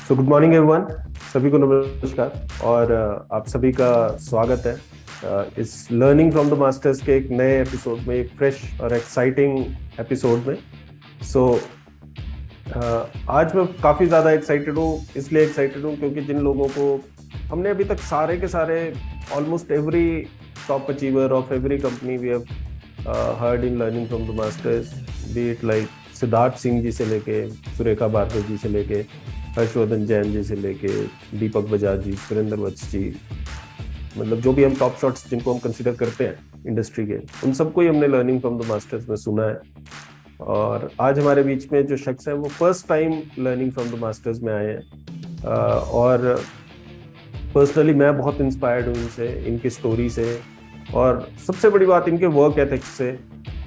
So good morning everyone. सभी को नमस्कार और आप सभी का स्वागत है इस लर्निंग फ्रॉम द मास्टर्स के एक नए एपिसोड में, एक फ्रेश और एक्साइटिंग एपिसोड में। सो आज मैं काफ़ी ज़्यादा एक्साइटेड हूँ। इसलिए एक्साइटेड हूँ क्योंकि जिन लोगों को हमने अभी तक सारे के सारे almost every top achiever of every company we have heard in learning from the masters, be it like Siddharth Singh ji से लेके सुरेखा भार्गव जी से लेके हर्षवर्धन जैन जी से लेके दीपक बजाज जी, सुरेंद्र वत्स जी, मतलब जो भी हम टॉप शॉट्स जिनको हम कंसिडर करते हैं इंडस्ट्री के, उन सबको ही हमने लर्निंग फ्रॉम द मास्टर्स में सुना है। और आज हमारे बीच में जो शख्स है वो first time learning from the masters में आए हैं। और पर्सनली मैं बहुत इंस्पायर्ड हूँ इनसे, इनकी स्टोरी से, और सबसे बड़ी बात इनके वर्क एथिक्स से।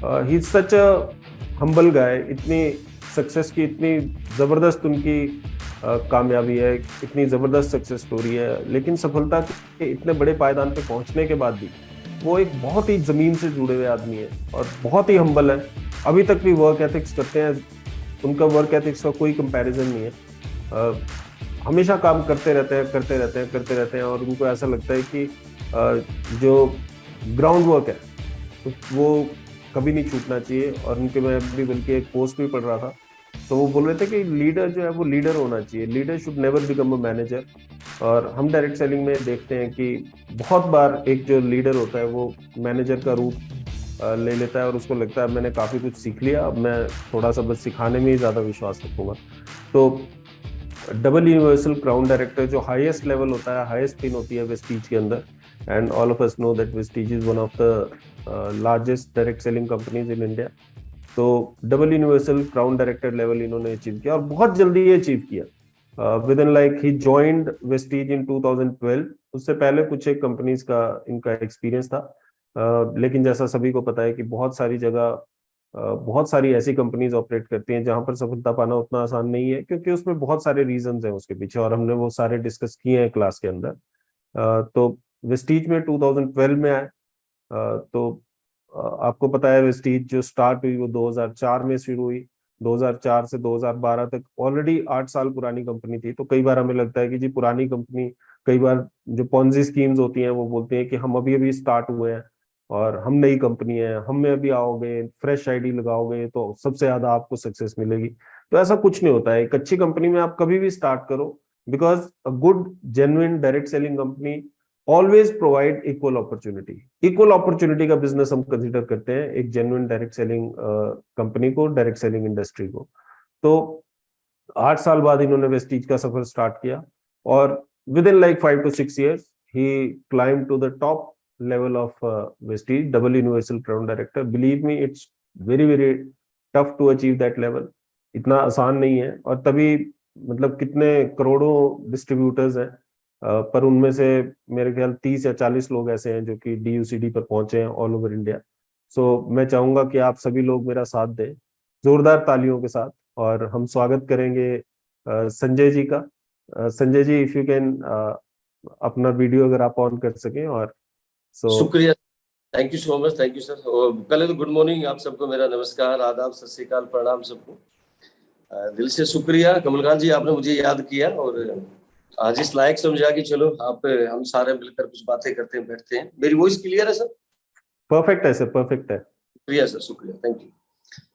He is such a humble गाय। इतनी सक्सेस की इतनी ज़बरदस्त उनकी कामयाबी है, इतनी ज़बरदस्त सक्सेस स्टोरी है, लेकिन सफलता के इतने बड़े पायदान पे पहुंचने के बाद भी वो एक बहुत ही ज़मीन से जुड़े हुए आदमी है और बहुत ही हम्बल है। अभी तक भी वर्क एथिक्स करते हैं, उनका वर्क एथिक्स का कोई कंपैरिजन नहीं है। हमेशा काम करते रहते हैं और उनको ऐसा लगता है कि जो ग्राउंड वर्क है तो वो कभी नहीं छूटना चाहिए। और उनके, मैं अभी बल्कि एक पोस्ट भी पढ़ रहा था तो वो बोल रहे थे कि लीडर जो है वो लीडर होना चाहिए, leader should never become a manager. और हम डायरेक्ट सेलिंग में देखते हैं कि बहुत बार एक जो लीडर होता है वो मैनेजर का रूप ले लेता है और उसको लगता है मैंने काफ़ी कुछ सीख लिया, अब मैं थोड़ा सा बस सिखाने में ही ज़्यादा विश्वास रखूंगा। तो डबल यूनिवर्सल क्राउन डायरेक्टर जो हाईएस्ट लेवल होता है, हाईएस्ट पिन होती है वेस्टीज के अंदर, and all of us know that Vestige is one of the largest direct selling companies in India. तो double universal crown director level इन्होंने अचीव किया और बहुत जल्दी ये अचीव किया। With in like he joined Vestige in 2012। उससे पहले कुछ एक कंपनीज का इनका एक्सपीरियंस था। लेकिन जैसा सभी को पता है कि बहुत सारी जगह बहुत सारी ऐसी कंपनीज ऑपरेट करती हैं जहां पर सफलता पाना उतना आसान नहीं है, क्योंकि उसमें बहुत सारे रीजंस हैं उसके पीछे और हमने वो सारे डिस्कस किए हैं क्लास के अंदर। तो वेस्टीज में 2012 में आए। तो आपको पता है वेस्टीज जो स्टार्ट हुई वो 2004 में शुरू हुई। 2004 से 2012 तक ऑलरेडी 8 साल पुरानी कंपनी थी। तो कई बार हमें लगता है कि जी पुरानी कंपनी, कई बार जो पॉन्जी स्कीम्स होती हैं वो बोलती हैं कि हम अभी अभी स्टार्ट हुए हैं और हम नई कंपनी है, हम में अभी आओगे, फ्रेश आईडी लगाओगे तो सबसे ज्यादा आपको सक्सेस मिलेगी। तो ऐसा कुछ नहीं होता है। एक अच्छी कंपनी में आप कभी भी स्टार्ट करो, because a good genuine direct selling company always provide equal opportunity. Equal opportunity का बिजनेस हम कंसिडर करते हैं एक जेन्युइन डायरेक्ट सेलिंग कंपनी को, डायरेक्ट सेलिंग इंडस्ट्री को। तो 8 साल बाद इन्होंने वेस्टीज का सफर स्टार्ट किया और with in like 5 to 6 years ही climb to the top level of Vestige, double universal crown director. Believe me, it's very very tough to achieve that level. इतना आसान नहीं है। और तभी मतलब कितने करोड़ों डिस्ट्रीब्यूटर्स हैं, पर उनमें से मेरे ख्याल 30 या 40 लोग ऐसे हैं जो कि DUCD पर पहुंचे हैं ऑल ओवर इंडिया। सो मैं चाहूंगा कि आप सभी लोग मेरा साथ दें जोरदार तालियों के साथ, और हम स्वागत करेंगे संजय जी का। Sanjay ji, if you can अपना वीडियो अगर आप ऑन कर सकें। और शुक्रिया, thank you so much, thank you sir. पहले तो गुड मॉर्निंग आप सबको, मेरा नमस्कार, आदाब, सत श्री अकाल, प्रणाम सबको। दिल से शुक्रिया कमलकांत जी, आपने मुझे याद किया और आज इस लायक समझा कि चलो आप हम सारे मिलकर कुछ बातें करते हैं, बैठते हैं। मेरी वॉइस क्लियर है सर? परफेक्ट है सर, परफेक्ट है। शुक्रिया सर, शुक्रिया, थैंक यू।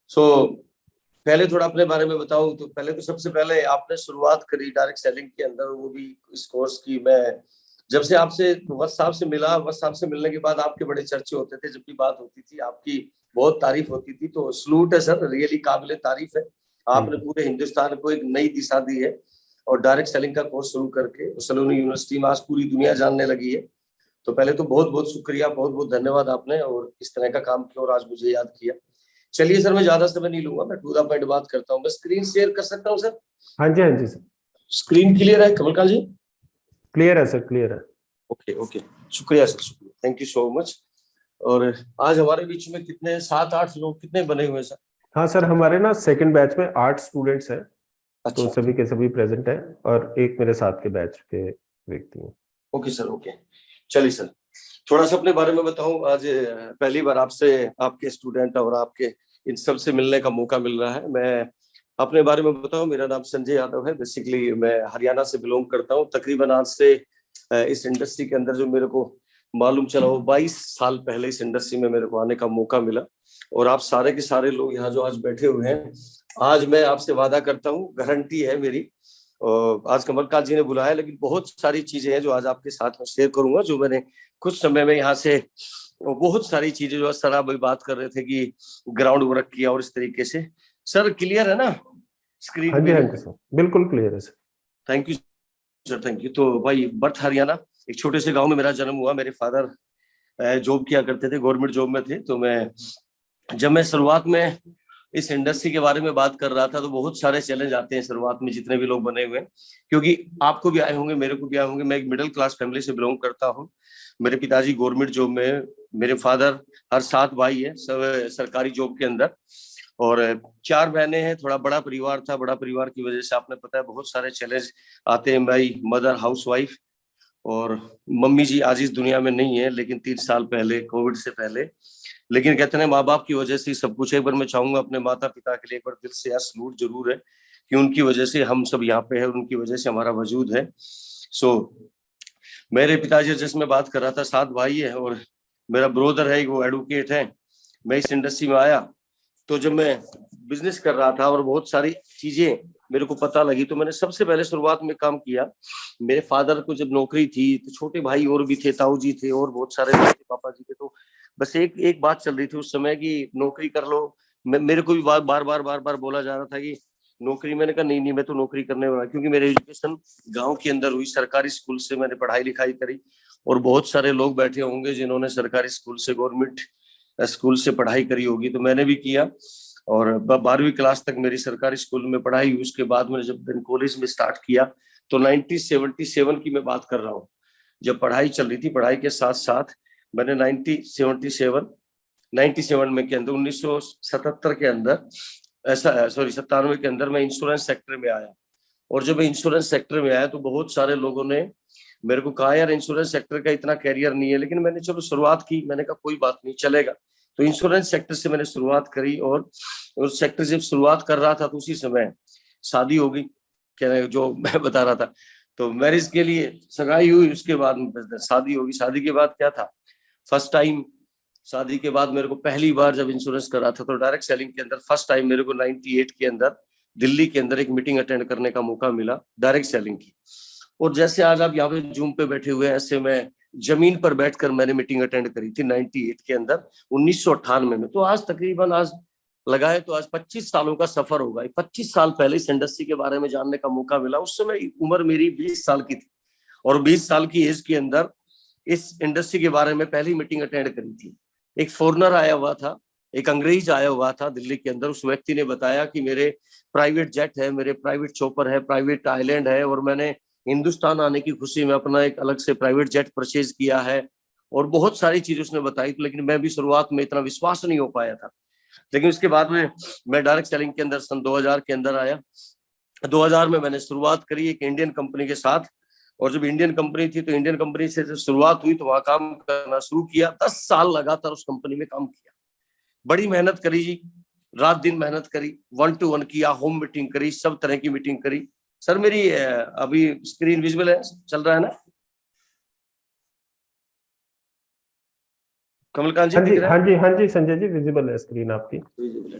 सो पहले थोड़ा अपने बारे में बताऊं तो पहले तो सबसे पहले आपने शुरुआत करी डायरेक्ट सेलिंग के अंदर, वो भी इस कोर्स की। मैं जब से आपसे वत्स साहब से मिला, वत्स साहब से मिलने के बाद आपके बड़े चर्चे होते थे, जब भी बात होती थी आपकी बहुत तारीफ होती थी। तो सलूट है सर, रियली काबिले तारीफ है। आपने पूरे हिंदुस्तान को एक नई दिशा दी है और डायरेक्ट सेलिंग का कोर्स शुरू करके सलोनी यूनिवर्सिटी में आज पूरी दुनिया जानने लगी है। तो पहले तो बहुत बहुत शुक्रिया, बहुत बहुत धन्यवाद आपने और इस तरह का काम किया और आज मुझे याद किया। चलिए सर, मैं ज्यादा समय नहीं लूंगा, मैं टू द पॉइंट बात करता हूँ। मैं स्क्रीन शेयर कर सकता हूँ सर? हाँ जी, हाँ जी सर। स्क्रीन क्लियर है कमलकांत जी? क्लियर है सर, क्लियर है। ओके ओके, शुक्रिया सर, शुक्रिया, थैंक यू सो मच। और आज हमारे बीच में कितने 7-8 लोग कितने बने हुए सर? हाँ सर, हमारे ना सेकंड बैच में 8 स्टूडेंट्स हैं। तो अच्छा, सभी के सभी प्रेजेंट हैं और एक मेरे साथ के बैच के व्यक्ति हैं। Okay sir, okay. चलिए सर, थोड़ा सा अपने बारे में बताऊं। आज पहली बार आपसे, आपके स्टूडेंट और आपके इन सब से मिलने का मौका मिल रहा है। मैं अपने बारे में बताऊं, मेरा नाम संजय यादव है। बेसिकली मैं हरियाणा से बिलोंग करता हूं। तकरीबन आज से इस इंडस्ट्री के अंदर जो मेरे को मालूम चला वो 22 साल पहले इस इंडस्ट्री में मेरे को आने का मौका मिला। और आप सारे के सारे लोग यहाँ जो आज बैठे हुए हैं, आज मैं आपसे वादा करता हूँ, गारंटी है मेरी, और आज कमलकांत जी ने बुलाया, लेकिन बहुत सारी चीजें हैं जो आज आपके साथ में शेयर करूंगा, जो मैंने कुछ समय में यहाँ से बहुत सारी चीजें जो सर आप बात कर रहे थे कि ग्राउंड वर्क किया और इस तरीके से। सर क्लियर है ना स्क्रीन हाँ जी, हाँ मेरी? जी सर, बिल्कुल क्लियर है sir. Thank you sir, thank you. तो भाई बर्थ हरियाणा, एक छोटे से गांव में मेरा जन्म हुआ। मेरे फादर जॉब किया करते थे, गवर्नमेंट जॉब में थे। तो जब मैं शुरुआत में इस इंडस्ट्री के बारे में बात कर रहा था, तो बहुत सारे चैलेंज आते हैं शुरुआत में, जितने भी लोग बने हुए हैं, क्योंकि आपको भी आए होंगे, मेरे को भी आए होंगे। मैं एक मिडिल क्लास फैमिली से बिलोंग करता हूँ। मेरे पिताजी गवर्नमेंट जॉब में, मेरे फादर, हर 7 भाई है, सब सरकारी जॉब के अंदर, और 4 बहनें हैं। थोड़ा बड़ा परिवार था। बड़ा परिवार की वजह से आपने पता है बहुत सारे चैलेंज आते हैं। माई मदर हाउसवाइफ, और मम्मी जी आज इस दुनिया में नहीं है, लेकिन 3 साल पहले, कोविड से पहले। लेकिन कहते हैं माँ बाप की वजह से सब कुछ है। एक बार मैं चाहूंगा अपने माता पिता के लिए एक बार दिल से यार सलूट जरूर है, कि उनकी वजह से हम सब यहाँ पे है, उनकी वजह से हमारा वजूद है। सो मेरे पिताजी जैसे मैं बात कर रहा था, 7 भाई है, और मेरा ब्रोदर है, वो एडवोकेट है। मैं इस इंडस्ट्री में आया तो जब मैं बिजनेस कर रहा था और बहुत सारी चीजें मेरे को पता लगी, तो मैंने सबसे पहले शुरुआत में काम किया। मेरे फादर को जब नौकरी थी, तो छोटे भाई और भी थे, ताऊ जी थे और बहुत सारे पापा जी थे। तो बस एक बात चल रही थी उस समय कि नौकरी कर लो। मेरे को भी बार बार बोला जा रहा था कि नौकरी। मैंने कहा नहीं, मैं तो नौकरी करने वाला, क्योंकि मेरी एजुकेशन गांव के अंदर हुई, सरकारी स्कूल से मैंने पढ़ाई लिखाई करी। और बहुत सारे लोग बैठे होंगे जिन्होंने सरकारी स्कूल से, गवर्नमेंट स्कूल से पढ़ाई करी होगी, तो मैंने भी किया। और 12वीं क्लास तक मेरी सरकारी स्कूल में पढ़ाई हुई। उसके बाद मैंने जब कॉलेज में स्टार्ट किया, तो 1977 की मैं बात कर रहा हूँ, जब पढ़ाई चल रही थी। पढ़ाई के साथ साथ मैंने 97 में के अंदर, 1977 के अंदर, ऐसा सॉरी 97 के अंदर मैं इंश्योरेंस सेक्टर में आया। और जब मैं इंश्योरेंस सेक्टर में आया, तो बहुत सारे लोगों ने मेरे को कहा यार इंश्योरेंस सेक्टर का इतना कैरियर नहीं है, लेकिन मैंने चलो शुरुआत की। मैंने कहा कोई बात नहीं, चलेगा। तो इंश्योरेंस सेक्टर से मैंने शुरुआत करी, और उस सेक्टर से शुरुआत कर रहा था, तो उसी समय शादी हो गई, क्या जो मैं बता रहा था। तो मैरिज के लिए सगाई हुई, उसके बाद शादी होगी। शादी के बाद क्या था, फर्स्ट टाइम शादी के बाद मेरे को पहली बार जब इंश्योरेंस करा था, तो डायरेक्ट सेलिंग के अंदर फर्स्ट टाइम मेरे को 98 के अंदर दिल्ली के अंदर एक मीटिंग अटेंड करने का मौका मिला डायरेक्ट सेलिंग की। और जैसे आज आप यहाँ पे जूम पे बैठे हुए हैं, ऐसे मैं जमीन पर बैठकर मैंने मीटिंग अटेंड करी थी 98 के अंदर, 1998 में। तो आज तकरीबन आज लगाए तो आज 25 सालों का सफर होगा। 25 साल पहले इस इंडस्ट्री के बारे में जानने का मौका मिला। उस समय उम्र मेरी 20 साल की थी, और 20 साल की एज के अंदर इस इंडस्ट्री के बारे में पहली मीटिंग अटेंड करी थी। एक फॉरनर आया हुआ था, एक अंग्रेज आया हुआ था दिल्ली के अंदर। उस व्यक्ति ने बताया कि मेरे प्राइवेट जेट है, मेरे प्राइवेट चॉपर है, प्राइवेट आइलैंड है, और मैंने हिंदुस्तान आने की खुशी में अपना एक अलग से प्राइवेट जेट परचेज किया है, और बहुत सारी चीजें उसने बताई। तो लेकिन मैं भी शुरुआत में इतना विश्वास नहीं हो पाया था। लेकिन उसके बाद में मैं डायरेक्ट सेलिंग के अंदर सन 2000 के अंदर आया। 2000 में मैंने शुरुआत करी एक इंडियन कंपनी के साथ। और जब इंडियन कंपनी थी, तो इंडियन कंपनी से जब शुरुआत हुई, तो वहां काम करना शुरू किया। 10 साल लगातार उस कंपनी में काम किया। बड़ी मेहनत करी जी, रात दिन मेहनत करी, 1 to 1 किया, होम मीटिंग करी, सब तरह की मीटिंग करी। सर मेरी अभी स्क्रीन विजुअल है, चल रहा है ना कमलकांत जी, हाँ जी, दिख रहा हाँ है? जी, हाँ जी संजय जी, विजिबल है स्क्रीन आपकी।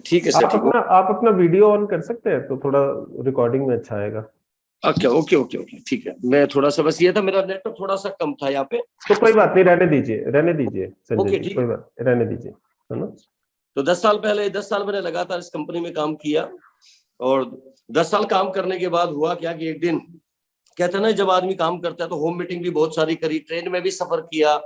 ठीक है सर, ठीक है। आप अपना वीडियो ऑन कर सकते हैं, तो थोड़ा रिकॉर्डिंग में अच्छा आएगा। ओके ओके ओके ओके, ठीक है। मैं थोड़ा सा, बस ये था मेरा नेटवर्क थोड़ा सा कम था यहाँ पे। तो कोई बात नहीं, रहने दीजिए संजय ओके जी, ठीक कोई है। बात रहने दीजिए, है ना। तो 10 साल मैंने लगातार इस कंपनी में काम किया। और 10 साल काम करने के बाद हुआ क्या कि एक दिन, कहते हैं ना जब आदमी काम करता है, तो होम मीटिंग भी बहुत सारी करी, ट्रेन में भी सफर किया,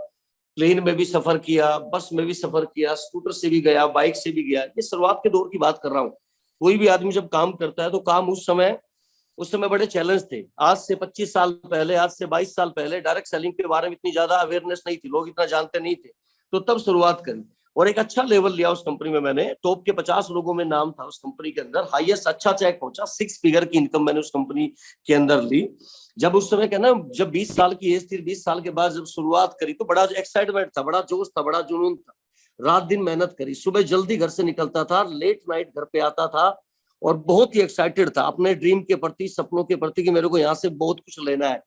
प्लेन में भी सफर किया, बस में भी सफर किया, स्कूटर से भी गया, बाइक से भी गया। ये शुरुआत के दौर की बात कर रहा हूँ। कोई भी आदमी जब काम करता है, तो काम उस समय बड़े चैलेंज थे। आज से 25 साल पहले, आज से 22 साल पहले डायरेक्ट सेलिंग के बारे में इतनी ज्यादा अवेयरनेस नहीं थी, लोग इतना जानते नहीं थे। तो तब शुरुआत करी, और एक अच्छा लेवल लिया उस कंपनी में मैंने। टॉप के 50 लोगों में नाम था उस कंपनी के अंदर। हाईएस्ट अच्छा चेक पहुंचा, 6 फिगर की इनकम मैंने उस कंपनी के अंदर ली। जब उस समय कहना, जब 20 साल की एज थी, 20 साल के बाद जब शुरुआत करी, तो बड़ा एक्साइटमेंट था, बड़ा जोश था, बड़ा जुनून था। रात दिन मेहनत करी, सुबह जल्दी घर से निकलता था, लेट नाइट घर पे आता था, और बहुत ही एक्साइटेड था अपने ड्रीम के प्रति, सपनों के प्रति, कि मेरे को यहाँ से बहुत कुछ लेना है।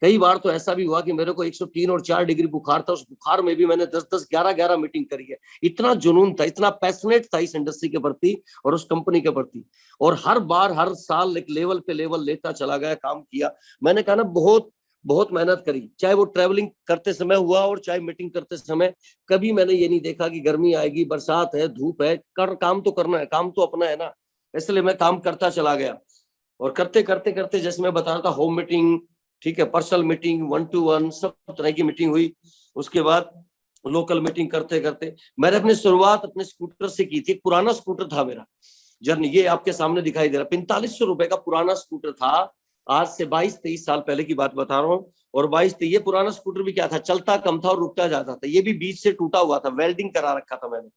कई बार तो ऐसा भी हुआ कि मेरे को 103 और 4 डिग्री बुखार था, उस बुखार में भी मैंने 10-10, 11-11 मीटिंग करी है। इतना जुनून था, इतना पैशनेट था इस इंडस्ट्री के प्रति और उस कंपनी के प्रति। और हर बार, हर साल एक लेवल पे लेवल लेता चला गया, काम किया। मैंने कहा ना, बहुत बहुत मेहनत करी, चाहे वो ट्रेवलिंग करते समय हुआ और चाहे मीटिंग करते समय। कभी मैंने ये नहीं देखा कि गर्मी आएगी, बरसात है, धूप है, काम तो करना है, काम तो अपना है ना। इसलिए मैं काम करता चला गया। और करते करते करते, जैसे मैं बता रहा था, होम मीटिंग, ठीक है, पर्सनल मीटिंग, 1-to-1, सब तरह की मीटिंग हुई। उसके बाद लोकल मीटिंग करते करते मैंने अपनी शुरुआत अपने स्कूटर से की थी। पुराना स्कूटर था मेरा जर्नी, ये आपके सामने दिखाई दे रहा, 4500 रुपए का पुराना स्कूटर था। आज से 22-23 साल पहले की बात बता रहा हूँ। और 22-23, ये पुराना स्कूटर भी क्या था, चलता कम था और रुकता जाता था। ये भी बीच से टूटा हुआ था, वेल्डिंग करा रखा था मैंने।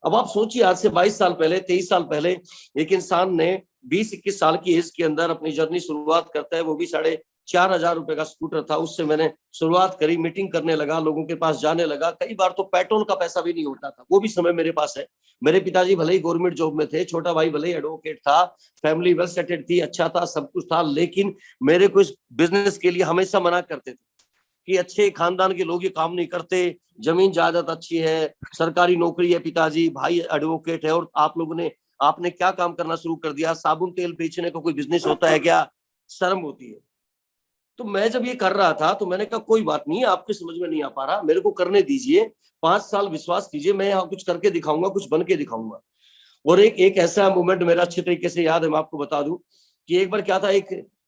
अब आप सोचिए, आज से 22 साल पहले, 23 साल पहले एक इंसान ने 20-21 साल की एज के अंदर अपनी जर्नी शुरुआत करता है, वो भी 4,500 रुपए का स्कूटर था। उससे मैंने शुरुआत करी, मीटिंग करने लगा, लोगों के पास जाने लगा। कई बार तो पेट्रोल का पैसा भी नहीं होता था, वो भी समय मेरे पास है। मेरे पिताजी भले ही गवर्नमेंट जॉब में थे, छोटा भाई भले ही एडवोकेट था, फैमिली वेल सेटेड थी, अच्छा था, सब कुछ था। लेकिन मेरे को इस बिजनेस के लिए हमेशा मना करते थे कि अच्छे खानदान के लोग ये काम नहीं करते, जमीन जायदाद अच्छी है, सरकारी नौकरी है, पिताजी भाई एडवोकेट है, और आप लोगों ने, आपने क्या काम करना शुरू कर दिया, साबुन तेल बेचने का कोई बिजनेस होता है क्या, शर्म होती है। तो मैं जब ये कर रहा था तो मैंने कहा कोई बात नहीं, आपके समझ में नहीं आ पा रहा, मेरे को करने दीजिए, 5 साल विश्वास कीजिए, मैं यहाँ कुछ करके दिखाऊंगा, कुछ बन के दिखाऊंगा। और एक ऐसा मोमेंट मेरा अच्छे तरीके से याद है, मैं आपको बता दूं कि एक बार क्या था,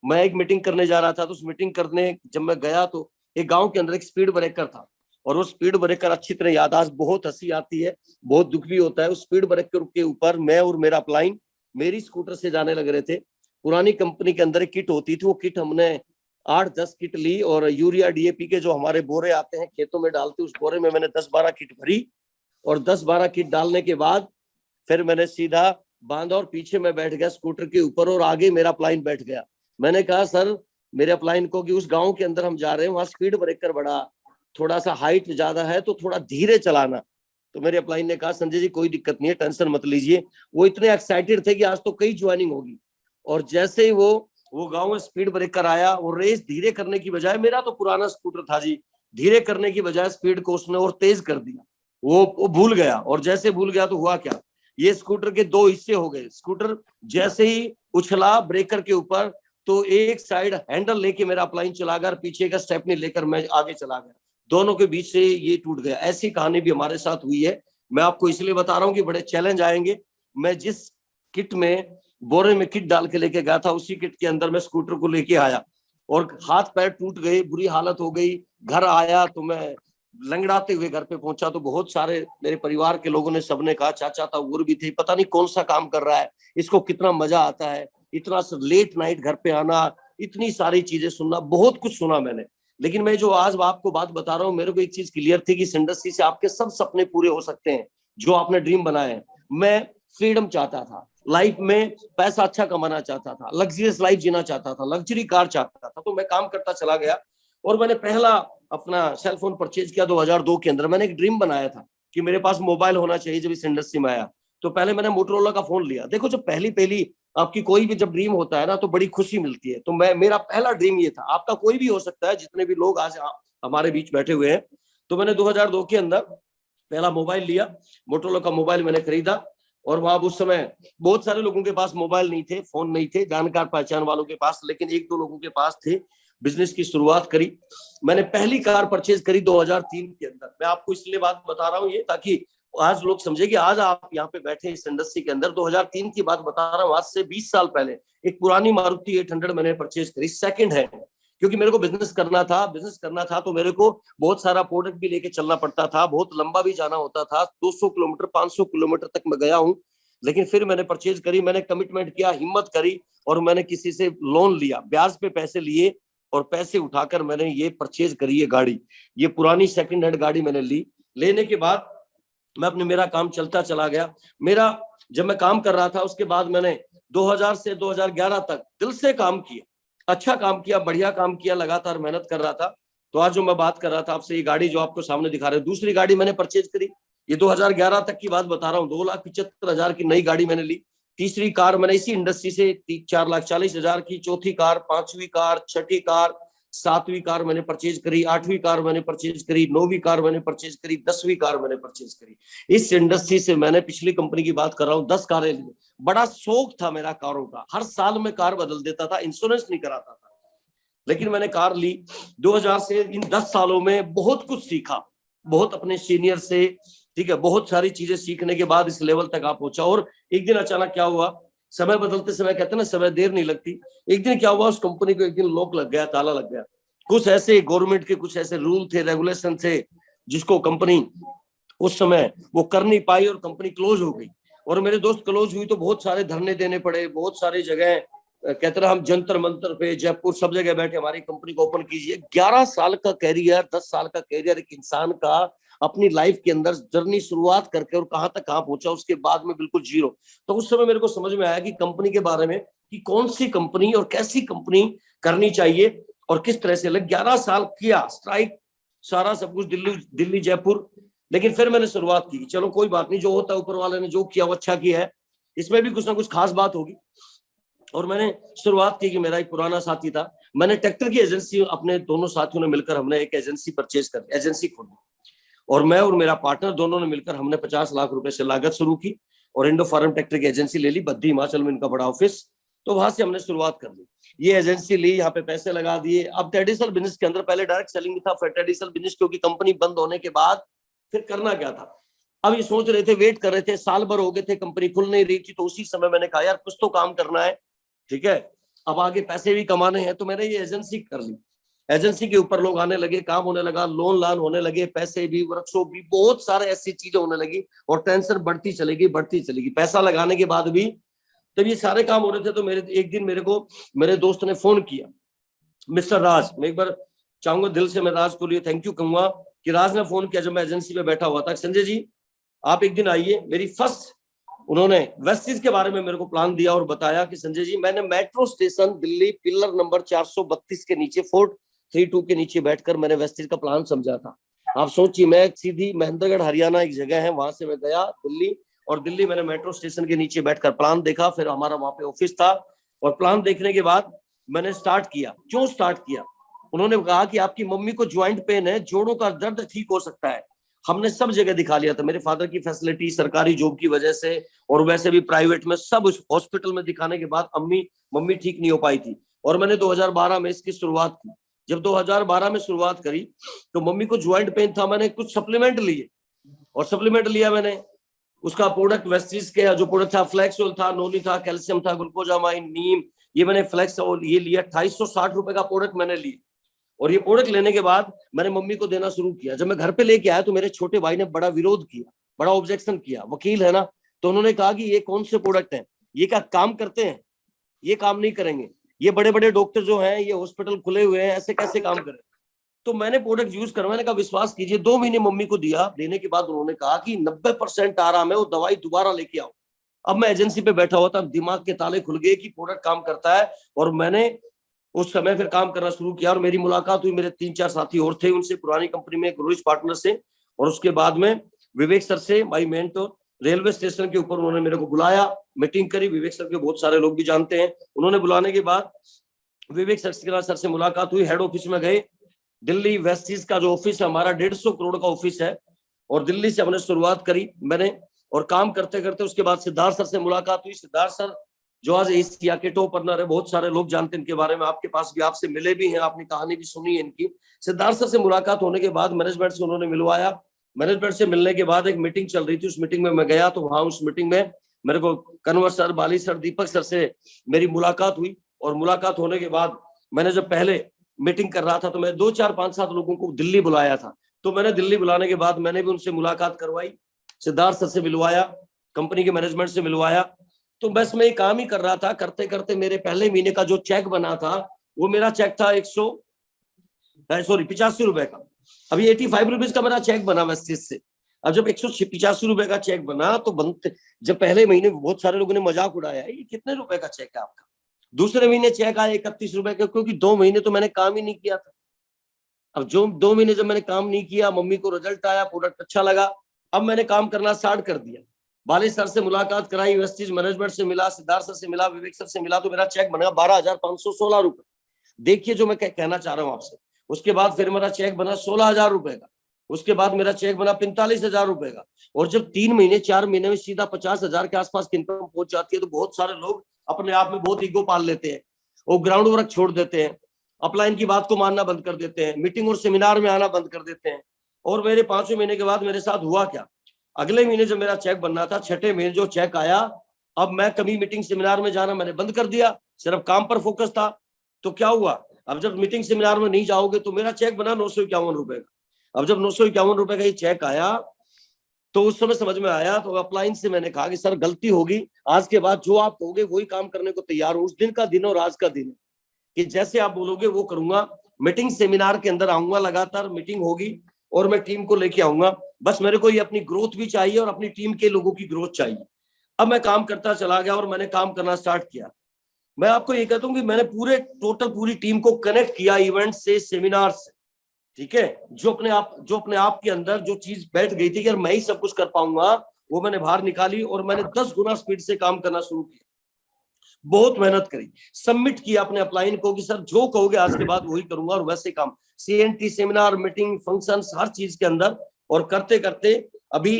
मैं एक मीटिंग करने जा रहा था। तो उस मीटिंग करने जब मैं गया तो एक गांव के अंदर एक स्पीड ब्रेकर था। और वो स्पीड ब्रेकर अच्छी तरह याद, आज बहुत हंसी आती है, बहुत दुख भी होता है। उस स्पीड ब्रेकर के ऊपर मैं और मेरा अपलाइन मेरी स्कूटर से जाने लग रहे थे। पुरानी कंपनी के अंदर एक किट होती थी, वो किट हमने 8-10 किट ली, और यूरिया डीएपी के जो हमारे बोरे आते हैं खेतों में डालते, उस बोरे में मैंने 10-12 किट भरी। और 10-12 किट डालने के बाद फिर मैंने सीधा बांधा और पीछे मैं बैठ गया स्कूटर के ऊपर, और आगे मेरा अपलाइन बैठ गया। मैंने कहा सर मेरे अपलाइन को कि उस गांव के अंदर हम जा रहे हैं, वहां स्पीड ब्रेकर बड़ा, थोड़ा सा हाइट ज्यादा है, तो थोड़ा धीरे चलाना। तो मेरे अपलाइन ने कहा संजय जी कोई दिक्कत नहीं है, टेंशन मत लीजिए। वो इतने एक्साइटेड थे कि आज तो कई ज्वाइनिंग होगी। और जैसे ही वो गांव में स्पीड ब्रेकर आया, वो रेस धीरे करने की बजाय, मेरा तो पुराना स्कूटर था जी, धीरे करने की बजाय स्पीड को उसने और तेज कर दिया। वो भूल गया, और जैसे भूल गया तो हुआ क्या, ये स्कूटर के 2 हिस्से हो गए। स्कूटर जैसे ही उछला ब्रेकर के ऊपर, तो एक साइड हैंडल लेके मेरा अपलाइन चला गया, पीछे का स्टेपनी लेकर मैं आगे चला गया, दोनों के बीच से ये टूट गया। ऐसी कहानी भी हमारे साथ हुई है। मैं आपको इसलिए बता रहा हूँ कि बड़े चैलेंज आएंगे। मैं जिस किट में, बोरे में किट डाल के लेके गया था, उसी किट के अंदर मैं स्कूटर को लेके आया, और हाथ पैर टूट गए, बुरी हालत हो गई। घर आया तो मैं लंगड़ाते हुए घर पे पहुंचा, तो बहुत सारे मेरे परिवार के लोगों ने, सबने कहा चाचा था, और भी थे, पता नहीं कौन सा काम कर रहा है, इसको कितना मजा आता है, इतना लेट नाइट घर पे आना, इतनी सारी चीजें सुनना, बहुत कुछ सुना मैंने। लेकिन मैं जो आज आपको बात बता रहा हूँ, मेरे को एक चीज क्लियर थी कि इस इंडस्ट्री से आपके सब सपने पूरे हो सकते हैं जो आपने ड्रीम बनाए हैं। मैं फ्रीडम चाहता था लाइफ में, पैसा अच्छा कमाना चाहता था, लग्जरियस लाइफ जीना चाहता था, लग्जरी कार चाहता था। तो मैं काम करता चला गया, और मैंने पहला अपना सेलफोन परचेज किया 2002 के अंदर। मैंने एक ड्रीम बनाया था कि मेरे पास मोबाइल होना चाहिए जब इस इंडस्ट्री में आया। तो पहले मैंने मोटोरोला का फोन लिया। देखो, जब पहली आपकी कोई भी जब ड्रीम होता है ना, तो बड़ी खुशी मिलती है। तो मेरा पहला ड्रीम ये था, आपका कोई भी हो सकता है, जितने भी लोग आज हमारे बीच बैठे हुए हैं। तो मैंने 2002 के अंदर पहला मोबाइल लिया, मोटोरोला का मोबाइल मैंने खरीदा। और वहां उस समय बहुत सारे लोगों के पास मोबाइल नहीं थे, फोन नहीं थे, जानकार पहचान वालों के पास, लेकिन 1-2 लोगों के पास थे। बिजनेस की शुरुआत करी। मैंने पहली कार परचेज करी 2003 के अंदर। मैं आपको इसलिए बात बता रहा हूँ ये, ताकि आज लोग समझे कि आज आप यहाँ पे बैठे इस इंडस्ट्री के अंदर। 2003 की बात बता रहा हूँ, आज से 20 साल पहले एक पुरानी मारुति 800 मैंने परचेज करी, सेकंड हैंड, क्योंकि मेरे को बिजनेस करना था। तो मेरे को बहुत सारा प्रोडक्ट भी लेके चलना पड़ता था, बहुत लंबा भी जाना होता था, 200 किलोमीटर 500 किलोमीटर तक मैं गया हूँ। लेकिन फिर मैंने परचेज करी, मैंने कमिटमेंट किया, हिम्मत करी, और मैंने किसी से लोन लिया, ब्याज पे पैसे लिए, और पैसे उठाकर मैंने ये परचेज करी, ये गाड़ी, ये पुरानी सेकंड हैंड गाड़ी मैंने ली। लेने के बाद मैं मेरा काम चलता चला गया। जब मैं काम कर रहा था, उसके बाद मैंने 2000 से 2011 तक दिल से काम किया, अच्छा काम किया, बढ़िया काम किया, लगातार मेहनत कर रहा था। तो आज जो मैं बात कर रहा था आपसे, ये गाड़ी जो आपको सामने दिखा रहे हैं, दूसरी गाड़ी मैंने परचेज करी। ये 2011 तक की बात बता रहा हूँ, 2,75,000 की नई गाड़ी मैंने ली। तीसरी कार मैंने इसी इंडस्ट्री से 4,40,000 की, चौथी कार, पांचवी कार, छठी कार, सातवीं कार मैंने परचेज करी, आठवीं कार मैंने परचेज करी, नौवीं कार मैंने परचेज करी, 10वीं कार मैंने परचेज करी। इस इंडस्ट्री से मैंने, पिछली कंपनी की बात कर रहा हूँ, 10 कारें ली। बड़ा शौक था मेरा कारों का, हर साल में कार बदल देता था, इंश्योरेंस नहीं कराता था, लेकिन मैंने कार ली 2000 से। इन 10 सालों में बहुत कुछ सीखा, बहुत अपने सीनियर से, ठीक है, बहुत सारी चीजें सीखने के बाद इस लेवल तक आप पहुंचा। और एक दिन अचानक क्या हुआ, समय बदलते समय, कहते हैं ना समय देर नहीं लगती, एक दिन क्या हुआ, उस कंपनी को एक दिन लॉक लग गया, ताला लग गया। कुछ ऐसे गवर्नमेंट के कुछ ऐसे रूल थे, रेगुलेशन थे, जिसको कंपनी उस समय वो कर नहीं पाई और कंपनी क्लोज हो गई। और मेरे दोस्त क्लोज हुई तो बहुत सारे धरने देने पड़े, बहुत सारी जगह, कहते रहे हम जंतर मंतर पे, जयपुर, सब जगह बैठे हमारी कंपनी को ओपन कीजिए। 11 साल का कैरियर, 10 साल का कैरियर एक इंसान का अपनी लाइफ के अंदर जर्नी शुरुआत करके और कहां तक कहां पहुंचा, उसके बाद में बिल्कुल जीरो। तो उस समय मेरे को समझ में आया कि कंपनी के बारे में, कि कौन सी कंपनी और कैसी कंपनी करनी चाहिए और किस तरह से। 11 साल किया, स्ट्राइक, सारा सब कुछ, दिल्ली जयपुर। लेकिन फिर मैंने शुरुआत की, चलो कोई बात नहीं, जो होता है ऊपर वाले ने जो किया वो अच्छा किया है, इसमें भी कुछ ना कुछ खास बात होगी। और मैंने शुरुआत की कि मेरा एक पुराना साथी था, मैंने ट्रैक्टर की एजेंसी, अपने दोनों साथियों ने मिलकर हमने एक एजेंसी परचेज कर, एजेंसी खोली, और मैं और मेरा पार्टनर दोनों ने मिलकर हमने 50 लाख रुपए से लागत शुरू की और इंडो फार्म ट्रैक्टर की एजेंसी ले ली, बद्दी हिमाचल में इनका बड़ा ऑफिस। तो वहां से हमने शुरुआत कर ली, ये एजेंसी ली, यहाँ पे पैसे लगा दिए। अब ट्रेडिशनल बिजनेस के अंदर, पहले डायरेक्ट सेलिंग था, फिर ट्रेडिशनल बिजनेस, क्योंकि कंपनी बंद होने के बाद फिर करना क्या था। अब ये सोच रहे थे, वेट कर रहे थे, साल भर हो गए थे, कंपनी खुल नहीं रही थी। तो उसी समय मैंने कहा यार कुछ तो काम करना है, ठीक है, अब आगे पैसे भी कमाने हैं। तो मैंने ये एजेंसी कर ली, एजेंसी के ऊपर लोग आने लगे, काम होने लगा, लोन लान होने लगे, पैसे भी, वर्कशॉप भी, बहुत सारे ऐसी चीजें होने लगी, और टेंशन बढ़ती चलेगी, बढ़ती चलेगी। पैसा लगाने के बाद भी जब ये सारे काम हो रहे थे, तो एक दिन मेरे को मेरे दोस्त ने फोन किया, मिस्टर राज। मैं एक बार चाहूंगा दिल से मैं राज को लिए थैंक यू कहूंगा कि राज ने फोन किया जब मैं एजेंसी में बैठा हुआ था, संजय जी आप एक दिन आइए। मेरी फर्स्ट, उन्होंने वेस्टिज के बारे में मेरे को प्लान दिया और बताया कि संजय जी, मैंने metro station Delhi pillar number 432 के नीचे, 432 के नीचे बैठकर मैंने वेस्टिज का प्लान समझा था। आप सोचिए, मैं सीधी महेंद्रगढ़ हरियाणा एक जगह है, वहां से मैं गया दिल्ली, और दिल्ली मैंने मेट्रो स्टेशन के नीचे बैठकर प्लान देखा। फिर हमारा वहां पे ऑफिस था, और प्लान देखने के बाद मैंने स्टार्ट किया। क्यों स्टार्ट किया, उन्होंने कहा कि आपकी मम्मी को ज्वाइंट पेन है, जोड़ों का दर्द ठीक हो सकता है। हमने सब जगह दिखा लिया था, मेरे फादर की फैसिलिटी, सरकारी जॉब की वजह से, और वैसे भी प्राइवेट में, सब हॉस्पिटल में दिखाने के बाद मम्मी ठीक नहीं हो पाई थी। और मैंने 2012 में इसकी शुरुआत की। जब 2012 में शुरुआत करी तो मम्मी को ज्वाइंट पेन था, मैंने कुछ सप्लीमेंट लिए, और सप्लीमेंट लिया मैंने, उसका प्रोडक्ट वेस्टिज के जो प्रोडक्ट था, फ्लैक्सोल था, नोनी था, कैल्शियम था, ग्लूकोजामाइन, नीम, ये मैंने फ्लैक्सोल ये लिया। 2860 रुपए का प्रोडक्ट मैंने लिया, और ये प्रोडक्ट लेने के बाद मैंने मम्मी को देना शुरू किया। जब मैं घर पे लेके आया तो मेरे छोटे भाई ने बड़ा विरोध किया, बड़ा ऑब्जेक्शन किया, वकील है ना, तो उन्होंने कहा कि ये कौन से प्रोडक्ट हैं, ये क्या काम करते हैं, ये काम नहीं करेंगे, ये बड़े बड़े डॉक्टर जो हैं, ये हॉस्पिटल खुले हुए हैं, ऐसे कैसे काम करें। तो मैंने प्रोडक्ट यूज करवाने का, विश्वास कीजिए, 2 महीने मम्मी को दिया। देने के बाद उन्होंने कहा कि 90% आराम है, वो दवाई दोबारा लेके आओ। अब मैं एजेंसी पे बैठा हुआ था, दिमाग के ताले खुल गए कि प्रोडक्ट काम करता है, और मैंने उस समय फिर काम करना शुरू किया। और मेरी मुलाकात हुई, मेरे 3-4 साथी और थे उनसे, पुरानी कंपनी में गुरुज पार्टनर से, और उसके बाद में विवेक सर से, माई मेंटोर। रेलवे स्टेशन के ऊपर उन्होंने मेरे को बुलाया, मीटिंग करी। विवेक सर के बहुत सारे लोग भी जानते हैं। उन्होंने बुलाने के बाद विवेक सर से मुलाकात हुई, हेड ऑफिस में गए। दिल्ली वेस्टिज का जो ऑफिस है हमारा, 150 करोड़ का ऑफिस है, और दिल्ली से हमने शुरुआत करी मैंने। और काम करते करते उसके बाद सिद्धार्थ सर से मुलाकात हुई। सिद्धार्थ सर जो आज एशिया के टॉप अर्नर है, बहुत सारे लोग जानते हैं इनके बारे में, आपके पास भी, आपसे मिले भी हैं, आपने कहानी भी सुनी है इनकी। सिद्धार्थ सर से मुलाकात होने के बाद मैनेजमेंट से उन्होंने मिलवाया। मैनेजमेंट से मिलने के बाद एक मीटिंग चल रही थी, उस मीटिंग में मैं गया। तो वहां उस मीटिंग में मेरे को कन्वर सर, बाली सर, दीपक सर से मेरी मुलाकात हुई। और मुलाकात होने के बाद मैंने जब पहले मीटिंग कर रहा था, तो मैं 2, 4, 5, 7 लोगों को दिल्ली बुलाया था। तो मैंने दिल्ली बुलाने के बाद मैंने भी उनसे मुलाकात करवाई, सिद्धार्थ सर से मिलवाया, कंपनी के मैनेजमेंट से मिलवाया। तो बस मैं काम ही कर रहा था। करते करते मेरे पहले महीने का जो चेक बना था, वो मेरा चेक था 85 रुपए का। अभी 85 रुपीज का मेरा चेक बना वेस्टिज से। अब जब 185 रुपए का चेक बना, तो बनते, जब पहले महीने बहुत सारे लोगों ने मजाक उड़ाया, ये कितने रुपए का चेक है आपका। दूसरे महीने चेक आया 31 रुपए का, क्योंकि 2 महीने तो मैंने काम ही नहीं किया था। अब जो 2 महीने जब मैंने काम नहीं किया, मम्मी को रिजल्ट आया, प्रोडक्ट अच्छा लगा, अब मैंने काम करना स्टार्ट कर दिया। बाली सर से मुलाकात कराई, वेस्टीज मैनेजमेंट से मिला, सिद्धार्थ सर से मिला, विवेक सर से मिला, तो मेरा चेक बना 12,516 रुपए। देखिए जो मैं कहना चाह रहा हूँ आपसे। उसके बाद फिर मेरा चेक बना 16,000 रुपए का। उसके बाद मेरा चेक बना 45,000 रुपए का। और जब 3 महीने 4 महीने में सीधा 50,000 के आसपास की इनकम पहुंच जाती है, तो बहुत सारे लोग अपने आप में बहुत ईगो पाल लेते हैं, वो ग्राउंड वर्क छोड़ देते हैं, अपलाइन की बात को मानना बंद कर देते हैं, मीटिंग और सेमिनार में आना बंद कर देते हैं। और मेरे 5वें महीने के बाद मेरे साथ हुआ क्या, अगले महीने जब मेरा चेक बनना था, 6ठे महीने जो चेक आया, अब मैं कभी मीटिंग सेमिनार में जाना मैंने बंद कर दिया, सिर्फ काम पर फोकस था। तो क्या हुआ, अब जब मीटिंग सेमिनार में नहीं जाओगे तो मेरा चेक बना 951 रुपए का। अब जब 951 रुपए का ये चेक आया, तो उस समय समझ में आया, तो अपलाइन से मैंने कहा कि सर गलती होगी, आज के बाद जो आप कहोगे वही काम करने को तैयार हूं। उस दिन का दिन और आज का दिन कि जैसे आप बोलोगे वो करूंगा। मीटिंग सेमिनार के अंदर आऊंगा, लगातार मीटिंग होगी और मैं टीम को लेके आऊंगा। बस मेरे को ये अपनी ग्रोथ भी चाहिए और अपनी टीम के लोगों की ग्रोथ चाहिए। अब मैं काम करता चला गया और मैंने काम करना स्टार्ट किया। मैं आपको ये कहता हूँ कि मैंने पूरी टीम को कनेक्ट किया इवेंट से, सेमिनार से, ठीक है। जो अपने आप के अंदर जो चीज बैठ गई थी कि यार मैं ही सब कुछ कर पाऊंगा, वो मैंने बाहर निकाली और मैंने 10 गुना स्पीड से काम करना शुरू किया। बहुत मेहनत करी, सबमिट किया अपने अपलाइन को कि सर जो कहोगे आज के बाद वही करूंगा, और वैसे काम CNT, सेमिनार, मीटिंग, फंक्शन, हर चीज के अंदर। और करते करते अभी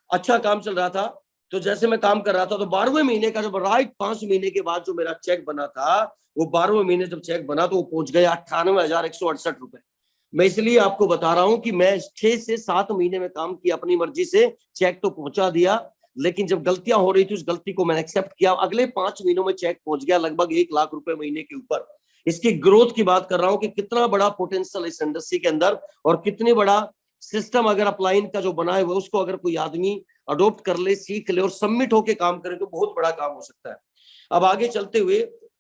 अच्छा काम चल रहा था। तो जैसे मैं काम कर रहा था, तो 12वें महीने का जब राइट 5 महीने के बाद जो मेरा चेक बना था, वो 12वें महीने जब चेक बना तो वो पहुंच गया 98,168 रुपए। मैं इसलिए आपको बता रहा हूं कि मैं 6 से 7 महीने में काम किया अपनी मर्जी से, चेक तो पहुंचा दिया, लेकिन जब गलतियां हो रही थी उस गलती को मैंने एक्सेप्ट किया। अगले 5 महीनों में चेक पहुंच गया लगभग 1 लाख रुपए महीने के ऊपर। इसकी ग्रोथ की बात कर रहा हूं कि कितना बड़ा पोटेंशियल इस इंडस्ट्री के अंदर, और कितनी बड़ा सिस्टम अगर अपलाइन का जो बनाए हुए उसको अगर कोई आदमी अडोप्ट कर ले, सीख ले और सबमिट होके काम करे तो बहुत बड़ा काम हो सकता है। अब आगे चलते हुए,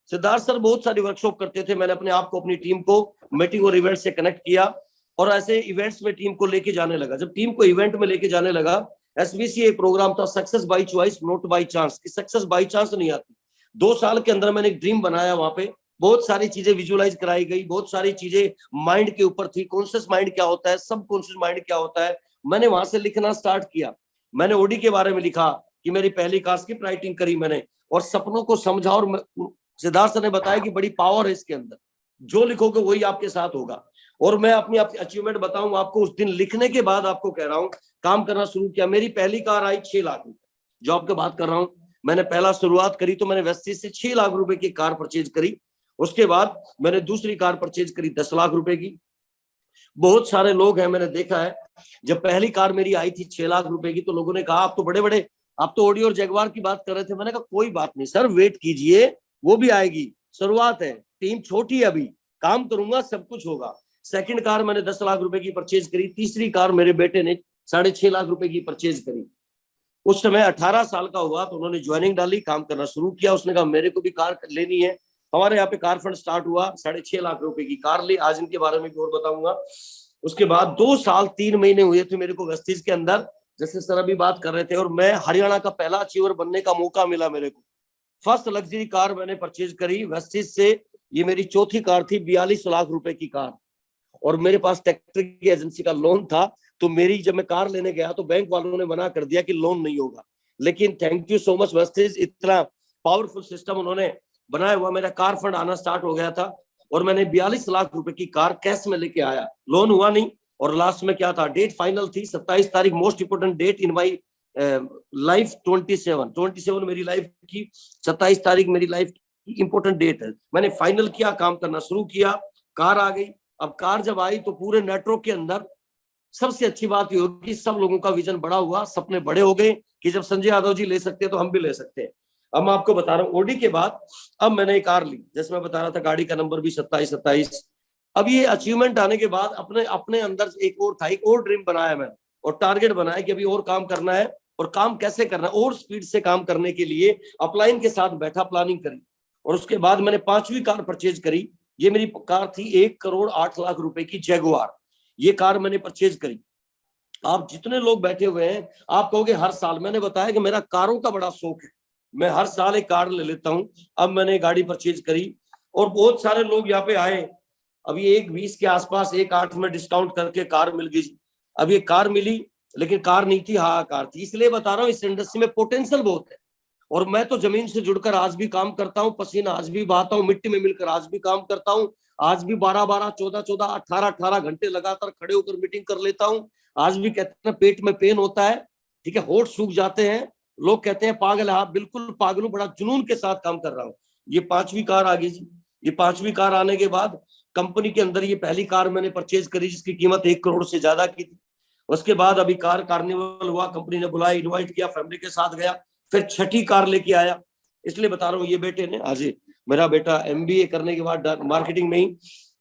सिद्धार्थ सर बहुत सारी वर्कशॉप करते थे, मैंने अपने आप को, अपनी टीम को मीटिंग और इवेंट से कनेक्ट किया और ऐसे इवेंट्स में टीम को लेके जाने लगा। जब टीम को इवेंट में लेके जाने लगा, SBCA प्रोग्राम था, success by choice not by chance, कि सक्सेस बाय चांस नहीं आती। 2 साल के अंदर मैंने एक ड्रीम बनाया, वहां पे बहुत सारी चीजें विजुअलाइज कराई गई, बहुत सारी चीजें माइंड के ऊपर थी। कॉन्शियस माइंड क्या होता है, सब कॉन्शियस माइंड क्या होता है, मैंने वहां से लिखना स्टार्ट किया। मैंने ओडी के बारे में लिखा कि मेरी पहली कार स्क्रिप्ट राइटिंग करी मैंने, और सपनों को समझा। और सिद्धार्थ सर ने बताया कि बड़ी पावर है इसके अंदर, जो लिखोगे वही आपके साथ होगा। और मैं अपनी अचीवमेंट बताऊं आपको, उस दिन लिखने के बाद आपको कह रहा हूं काम करना शुरू किया। मेरी पहली कार आई 6 लाख रुपए, जो आपके बात कर रहा हूं। मैंने पहला शुरुआत करी तो मैंने वेस्टीज से 6 लाख रुपए की कार परचेज करी। उसके बाद मैंने दूसरी कार परचेज करी 10 लाख रुपए की। बहुत सारे लोग हैं, मैंने देखा है, जब पहली कार मेरी आई थी 6 लाख रुपए की, तो लोगों ने कहा आप तो बड़े बड़े, आप तो ऑडी और जगुआर की बात कर रहे थे। मैंने कहा कोई बात नहीं सर, वेट कीजिए, वो भी आएगी, शुरुआत है, टीम छोटी है, अभी काम करूंगा सब कुछ होगा। सेकंड कार मैंने 10 लाख रुपए की परचेज करी। तीसरी कार मेरे बेटे ने 6.5 लाख रुपए की परचेज करी। उस समय 18 साल का हुआ तो उन्होंने ज्वाइनिंग डाली, काम करना शुरू किया। उसने कहा मेरे को भी कार लेनी है। हमारे यहाँ पे कार फंड स्टार्ट हुआ, 6.5 लाख रुपए की कार ली। आज इनके बारे में भी और बताऊंगा। उसके बाद 2 साल 3 महीने हुए थे मेरे को वेस्टीज के अंदर, जैसे सर अभी बात कर रहे थे, और मैं हरियाणा का पहला अचीवर बनने का मौका मिला मेरे को। फर्स्ट लग्जरी कार मैंने परचेज करी वेस्टीज से। ये मेरी चौथी कार थी, 42 लाख रुपए की कार। और मेरे पास ट्रैक्टर की एजेंसी का लोन था, तो मेरी जब मैं कार लेने गया तो बैंक वालों ने मना कर दिया कि लोन नहीं होगा। लेकिन thank you so much Vestige, इतना पावरफुल सिस्टम उन्होंने बनाया हुआ, मेरा कार फंड आना स्टार्ट हो गया था। और मैंने 42 लाख रुपए की कार कैश में लेके आया, लोन हुआ नहीं। और लास्ट में क्या था, डेट फाइनल थी 27 तारीख, most important date in my life. 27 मेरी लाइफ की 27 तारीख मेरी लाइफ की इंपोर्टेंट डेट है। मैंने फाइनल किया, काम करना शुरू किया, कार आ गई। अब कार जब आई तो पूरे नेटवर्क के अंदर सबसे अच्छी बात ये होगी, सब लोगों का विजन बड़ा हुआ, सपने बड़े हो गए कि जब संजय यादव जी ले सकते हैं तो हम भी ले सकते हैं। अब मैं आपको बता रहा हूँ, ओडी के बाद अब मैंने एक कार ली, जैसे मैं बता रहा था, गाड़ी का नंबर भी 2727। अब ये अचीवमेंट आने के बाद अपने अंदर एक और था, एक और ड्रीम बनाया मैंने, और टारगेट बनाया कि अभी और काम करना है। और काम कैसे करना है, और स्पीड से काम करने के लिए अपलाइन के साथ बैठा, प्लानिंग करी। और उसके बाद मैंने 5वीं कार परचेज करी। ये मेरी कार थी 1,08,00,000 रुपए की जगुआर। ये कार मैंने परचेज करी। आप जितने लोग बैठे हुए हैं, आप कहोगे हर साल, मैंने बताया कि मेरा कारों का बड़ा शौक है, मैं हर साल एक कार ले लेता हूं। अब मैंने गाड़ी परचेज करी और बहुत सारे लोग यहाँ पे आए। अभी 1,20 के आसपास 1,08 में डिस्काउंट करके कार मिल गई। अब ये कार मिली लेकिन कार नहीं थी, हाहाकार थी। इसलिए बता रहा हूँ इस इंडस्ट्री में पोटेंशियल बहुत है। और मैं तो जमीन से जुड़कर आज भी काम करता हूँ, पसीना आज भी बहाता हूँ, मिट्टी में मिलकर आज भी काम करता हूँ। आज भी 12-12, 14-14, 18-18 घंटे लगातार खड़े होकर मीटिंग कर लेता हूँ। आज भी कहते हैं पेट में पेन होता है, ठीक है, होठ सूख जाते हैं, लोग कहते हैं पागल है। आप बिल्कुल पागल हूँ, बड़ा जुनून के साथ काम कर रहा हूँ। ये 5वीं कार आ गई जी। ये 5वीं कार आने के बाद कंपनी के अंदर ये पहली कार मैंने परचेज करी जिसकी कीमत 1 करोड़ से ज्यादा की थी। उसके बाद अभी कार कार्निवल हुआ, कंपनी ने बुलाया, इनवाइट किया, फैमिली के साथ गया, फिर 6ठी कार लेके आया। इसलिए बता रहा हूँ ये बेटे ने आज, मेरा बेटा MBA करने के बाद मार्केटिंग में ही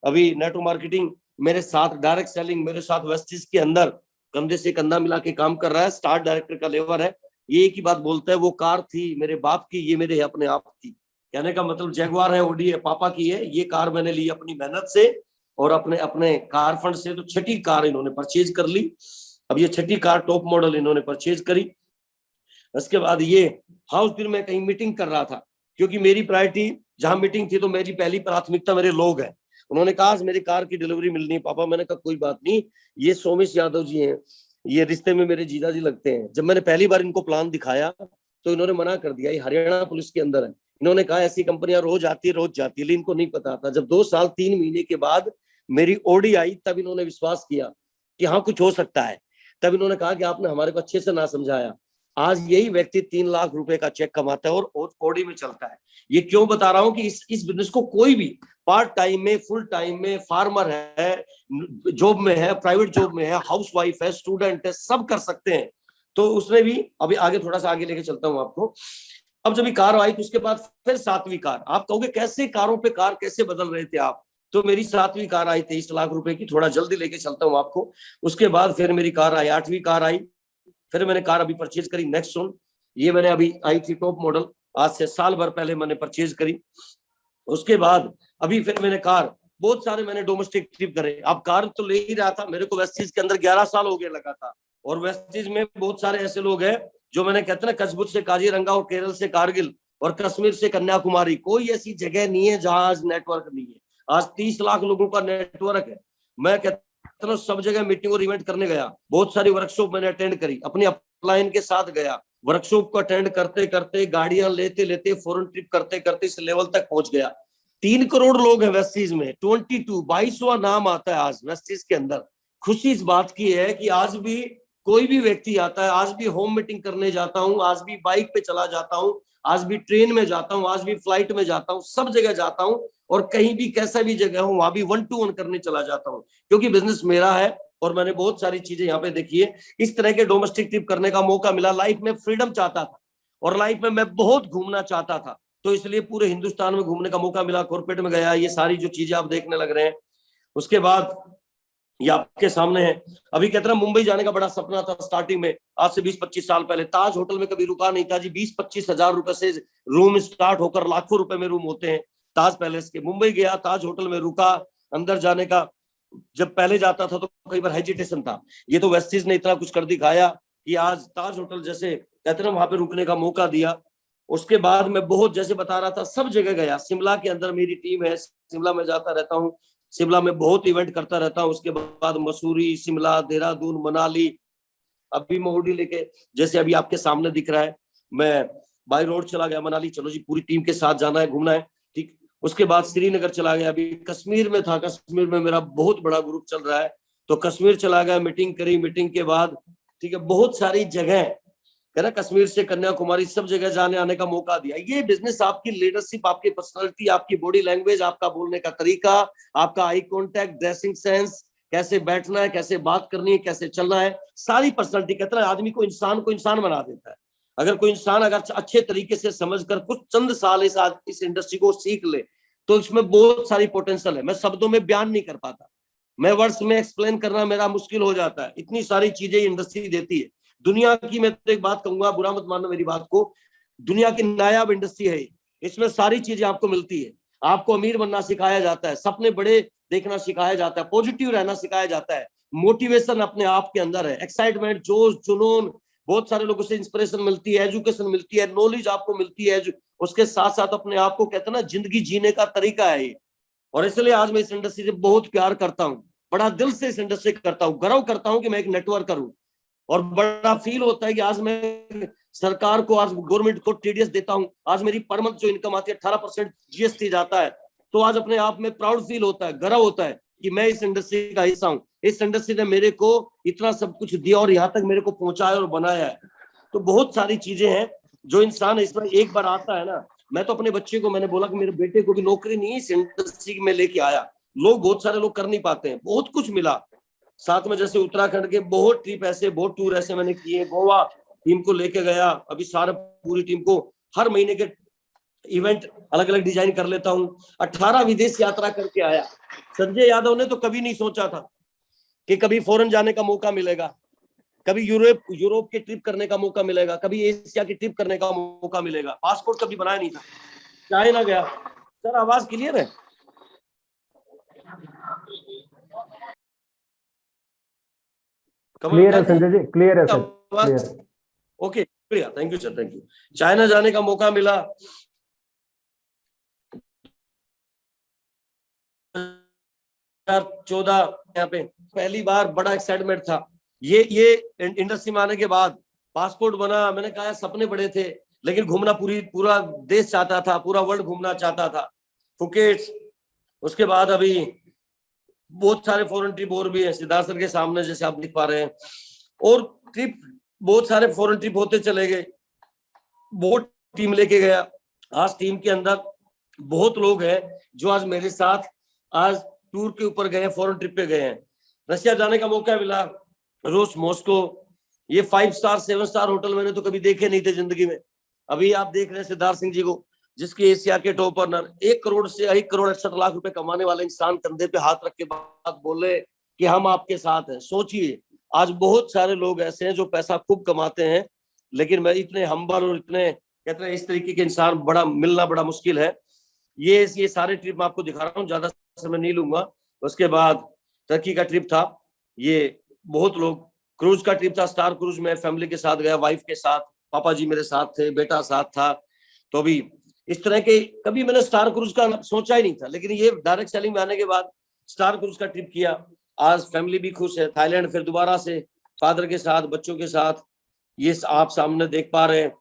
अभी नेटवर्क मार्केटिंग मेरे साथ, डायरेक्ट सेलिंग मेरे साथ वेस्टिज के अंदर कंधे से कंधा मिला के काम कर रहा है। स्टार डायरेक्टर का लेवर है। ये एक ही बात बोलता है, वो कार थी मेरे बाप की, ये मेरे अपने आप की। कहने का मतलब जैगवार है, ओडी है, पापा की है। ये कार मैंने ली अपनी मेहनत से और अपने अपने कार फंड से। तो 6ठी कार इन्होंने परचेज कर ली। अब ये 6ठी कार टॉप मॉडल इन्होंने परचेज करी। उसके बाद ये हाउस दिन में कहीं मीटिंग कर रहा था, क्योंकि मेरी प्रायोरिटी जहां मीटिंग थी तो मेरी पहली प्राथमिकता मेरे लोग हैं। उन्होंने कहा मेरी कार की डिलीवरी मिलनी है पापा। मैंने कहा कोई बात नहीं, ये सोमेश यादव जी हैं, ये रिश्ते में मेरे जीजा जी लगते हैं। जब मैंने पहली बार इनको प्लान दिखाया तो इन्होंने मना कर दिया। ये हरियाणा पुलिस के अंदर है। इन्होंने कहा ऐसी कंपनियां रोज आती है, रोज जाती है। इनको नहीं पता था। जब 2 साल 3 महीने के बाद मेरी ओडी आई तब इन्होंने विश्वास किया कि हाँ कुछ हो सकता है। तब इन्होंने कहा कि आपने हमारे को अच्छे से ना समझाया। आज यही व्यक्ति 3 लाख रुपए का चेक कमाता है और ओडी में चलता है। ये क्यों बता रहा हूं कि इस बिजनेस को कोई भी पार्ट टाइम में, फुल टाइम में, फार्मर है, जॉब में है, प्राइवेट जॉब में है, हाउसवाइफ है, स्टूडेंट है, सब कर सकते हैं। तो उसमें भी अभी आगे थोड़ा सा आगे लेके चलता हूं आपको। अब जब ये कार आई तो उसके बाद फिर 7वीं कार। आप कहोगे कैसे कारों पे कार कैसे बदल रहे थे आप? तो मेरी 7वीं कार आई 23 लाख रुपए की। थोड़ा जल्दी लेके चलता हूं आपको। उसके बाद फिर मेरी कार आई, 8वीं कार आई। फिर मैंने कार अभी परचेज करी नेक्सॉन। ये मैंने अभी आई थी टॉप मॉडल, आज से साल भर पहले मैंने परचेज करी। उसके बाद अभी फिर मैंने कार, बहुत सारे मैंने डोमेस्टिक ट्रिप करे। अब कार तो ले ही रहा था, मेरे को वेस्टिज के अंदर 11 साल हो गए लगा था। और वेस्टिज में बहुत सारे ऐसे लोग हैं जो मैंने कहते हैं ना, कच्छ से काजीरंगा और केरल से कारगिल और कश्मीर से कन्याकुमारी, कोई ऐसी जगह नहीं है जहां आज नेटवर्क नहीं है। आज 30 लाख लोगों का नेटवर्क है। मैं कहता हूँ सब जगह मीटिंग और इवेंट करने गया। बहुत सारी वर्कशॉप मैंने अटेंड करी, अपनी अपलाइन के साथ गया। वर्कशॉप को अटेंड करते करते, गाड़ियां लेते लेते, फॉरेन ट्रिप करते करते इस लेवल तक पहुंच गया। 3 करोड़ लोग हैं वेस्टिज में। 22वां नाम आता है आज वेस्टिज के अंदर। खुशी इस बात की है कि आज भी कोई भी व्यक्ति आता है, आज भी होम मीटिंग करने जाता हूँ, आज भी बाइक पे चला जाता हूँ, आज भी ट्रेन में जाता हूँ, आज भी फ्लाइट में जाता हूँ, सब जगह जाता हूँ। और कहीं भी कैसा भी जगह हो वहां भी 1 to 1 करने चला जाता हूँ, क्योंकि बिजनेस मेरा है और मैंने बहुत सारी चीजें यहाँ पे देखी है। इस तरह के डोमेस्टिक ट्रिप करने का मौका मिला। लाइफ में फ्रीडम चाहता था और लाइफ में मैं बहुत घूमना चाहता था, तो इसलिए पूरे हिंदुस्तान में घूमने का मौका मिला। कॉर्पोरेट में गया, ये सारी जो चीजें आप देखने लग रहे हैं। उसके बाद ये आपके सामने है। अभी कहते हैं मुंबई जाने का बड़ा सपना था स्टार्टिंग में, आज से 20-25 साल पहले। ताज होटल में कभी रुका नहीं था जी। 20-25 हजार रुपए से रूम स्टार्ट होकर लाखों रुपए में रूम होते हैं ताज पैलेस के। मुंबई गया, ताज होटल में रुका। अंदर जाने का जब पहले जाता था तो कई बार हेजिटेशन था। ये तो वेस्टिज ने इतना कुछ कर दिखाया कि आज ताज होटल जैसे कहते हैं वहां पे रुकने का मौका दिया। उसके बाद मैं बहुत, जैसे बता रहा था, सब जगह गया। शिमला के अंदर मेरी टीम है, शिमला में जाता रहता हूँ, शिमला में बहुत इवेंट करता रहता हूँ। उसके बाद मसूरी, शिमला, देहरादून, मनाली। अभी मैं ओडी लेके, जैसे अभी आपके सामने दिख रहा है, मैं बाई रोड चला गया मनाली। चलो जी, पूरी टीम के साथ जाना है, घूमना है, ठीक। उसके बाद श्रीनगर चला गया। अभी कश्मीर में था, कश्मीर में मेरा बहुत बड़ा ग्रुप चल रहा है, तो कश्मीर चला गया, मीटिंग करी। मीटिंग के बाद ठीक है, बहुत सारी जगह है ना, कश्मीर से कन्याकुमारी, सब जगह जाने आने का मौका दिया। ये बिजनेस आपकी लीडरशिप, आपकी पर्सनालिटी, आपकी बॉडी लैंग्वेज, आपका बोलने का तरीका, आपका आई कांटेक्ट, ड्रेसिंग सेंस, कैसे बैठना है, कैसे बात करनी है, कैसे चलना है, सारी पर्सनालिटी कहते हैं आदमी को इंसान बना देता है। अगर कोई इंसान अगर अच्छे तरीके से समझकर कुछ चंद साल इस इंडस्ट्री को सीख ले तो इसमें बहुत सारी पोटेंशियल है। मैं शब्दों में बयान नहीं कर पाता, मैं वर्ड्स में एक्सप्लेन करना मेरा मुश्किल हो जाता है। इतनी सारी चीजें इंडस्ट्री देती है दुनिया की। मैं तो एक बात कहूंगा, बुरा मत मानना मेरी बात को, दुनिया की नायाब इंडस्ट्री है। इसमें सारी चीजें आपको मिलती है। आपको अमीर बनना सिखाया जाता है, सपने बड़े देखना सिखाया जाता है, पॉजिटिव रहना सिखाया जाता है, मोटिवेशन अपने आप के अंदर है, एक्साइटमेंट, जोश, जुनून, बहुत सारे लोगों से इंस्पिरेशन मिलती है, एजुकेशन मिलती है, नॉलेज आपको मिलती है। उसके साथ साथ अपने आप को कहते हैं ना, जिंदगी जीने का तरीका है ये। और इसलिए आज मैं इस इंडस्ट्री से बहुत प्यार करता हूँ, बड़ा दिल से इस इंडस्ट्री करता हूँ, गर्व करता हूँ कि मैं एक नेटवर्कर हूँ। और बड़ा फील होता है कि आज मैं सरकार को, आज गवर्नमेंट को टीडीएस देता हूं, आज मेरी पर मंथ जो इनकम आती है 18% जीएसटी जाता है, तो आज अपने आप में प्राउड फील होता है, गर्व होता है कि मैं इस इंडस्ट्री का हिस्सा हूं, इस इंडस्ट्री ने मेरे को इतना सब कुछ दिया और यहाँ तक मेरे को पहुंचाया और बनाया है। तो बहुत सारी चीजें हैं जो इंसान इसमें एक बार आता है ना। मैं तो अपने बच्चे को, मैंने बोला कि मेरे बेटे को भी नौकरी नहीं इस इंडस्ट्री में लेके आया। लोग, बहुत सारे लोग कर नहीं पाते हैं, बहुत कुछ मिला साथ में। जैसे उत्तराखंड के बहुत ट्रिप ऐसे, बहुत टूर ऐसे मैंने किए, गोवा टीम को लेके गया, अभी सारा पूरी टीम को हर महीने के इवेंट अलग अलग डिजाइन कर लेता हूं। 18 विदेश यात्रा करके आया। संजय यादव ने तो कभी नहीं सोचा था कि कभी फॉरेन जाने का मौका मिलेगा, कभी यूरोप की ट्रिप करने का मौका मिलेगा, कभी एशिया की ट्रिप करने का मौका मिलेगा। पासपोर्ट कभी बनाया नहीं था, चाइना गया। सर आवाज क्लियर है? क्लियर है संजय जी, क्लियर है सर, क्लियर। ओके, शुक्रिया, thank you sir, thank you. China जाने का मौका मिला, 2014 यहाँ पे पहली बार बड़ा एक्साइटमेंट था। ये इंडस्ट्री में आने के बाद पासपोर्ट बना। मैंने कहा सपने बड़े थे, लेकिन घूमना पूरा देश चाहता था, पूरा वर्ल्ड घूमना चाहता था। फुकेट, उसके बाद अभी बहुत सारे फॉरेन ट्रिप और भी है, सिद्धार्थ सर के सामने जैसे आप लिख पा रहे हैं, और ट्रिप बहुत सारे फॉरेन ट्रिप होते चले गए। बहुत टीम लेके गया। आज टीम के अंदर बहुत लोग हैं जो आज मेरे साथ आज टूर के ऊपर गए हैं, फॉरेन ट्रिप पे गए हैं। रशिया जाने का मौका मिला, रूस, मॉस्को। ये 5 स्टार 7 स्टार होटल मैंने तो कभी देखे नहीं थे जिंदगी में। अभी आप देख रहे हैं सिद्धार्थ सिंह जी को, जिसके एशिया के टॉप अर्नर 1 करोड़ से 1 करोड़ 68 लाख रुपए कमाने वाले इंसान कंधे पे हाथ रख के बात बोले कि हम आपके साथ हैं। सोचिए, आज बहुत सारे लोग ऐसे हैं जो पैसा खूब कमाते हैं, लेकिन मैं इतने हम्बल और इतने कहते हैं इस तरीके के इंसान बड़ा मिलना बड़ा मुश्किल है। ये सारे ट्रिप मैं आपको दिखा रहा हूँ, ज्यादा समय नहीं लूंगा। उसके बाद टर्की का ट्रिप था, ये बहुत लोग, क्रूज का ट्रिप था, स्टार क्रूज में फैमिली के साथ गया, वाइफ के साथ, पापा जी मेरे साथ थे, बेटा साथ था। तो अभी इस तरह के कभी मैंने स्टार क्रूज का सोचा ही नहीं था, लेकिन ये डायरेक्ट सेलिंग में आने के बाद स्टार क्रूज का ट्रिप किया। आज फैमिली भी खुश है। थाईलैंड फिर दोबारा से फादर के साथ, बच्चों के साथ, ये आप सामने देख पा रहे हैं।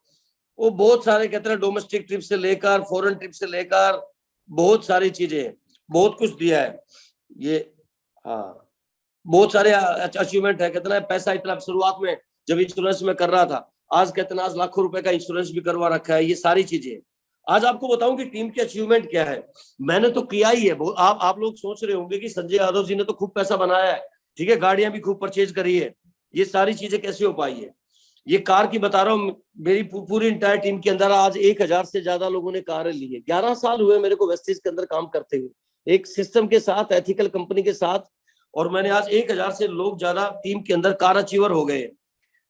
वो बहुत सारे कहते हैं डोमेस्टिक ट्रिप से लेकर फॉरेन ट्रिप से लेकर बहुत सारी चीजें, बहुत कुछ दिया है ये। हाँ, बहुत सारे अचीवमेंट है। कहते हैं पैसा इतना शुरुआत में जब इंश्योरेंस में कर रहा था, आज कहते हैं आज लाखों रुपए का इंश्योरेंस भी करवा रखा है। ये सारी चीजें आज आपको बताऊं कि टीम की अचीवमेंट क्या है। मैंने तो किया ही है। आप लोग सोच रहे होंगे कि संजय यादव जी ने तो खूब पैसा बनाया है, ठीक है, गाड़ियां भी खूब परचेज करी है, ये सारी चीजें कैसे हो पाई है। ये कार की बता रहा हूँ, मेरी पूरी इंटायर टीम के अंदर आज 1000 से ज्यादा लोगों ने कार ली है। 11 साल हुए मेरे को वेस्टेज के अंदर काम करते हुए, एक सिस्टम के साथ, एथिकल कंपनी के साथ, और मैंने आज 1000 से लोग ज्यादा टीम के अंदर कार अचीवर हो गए।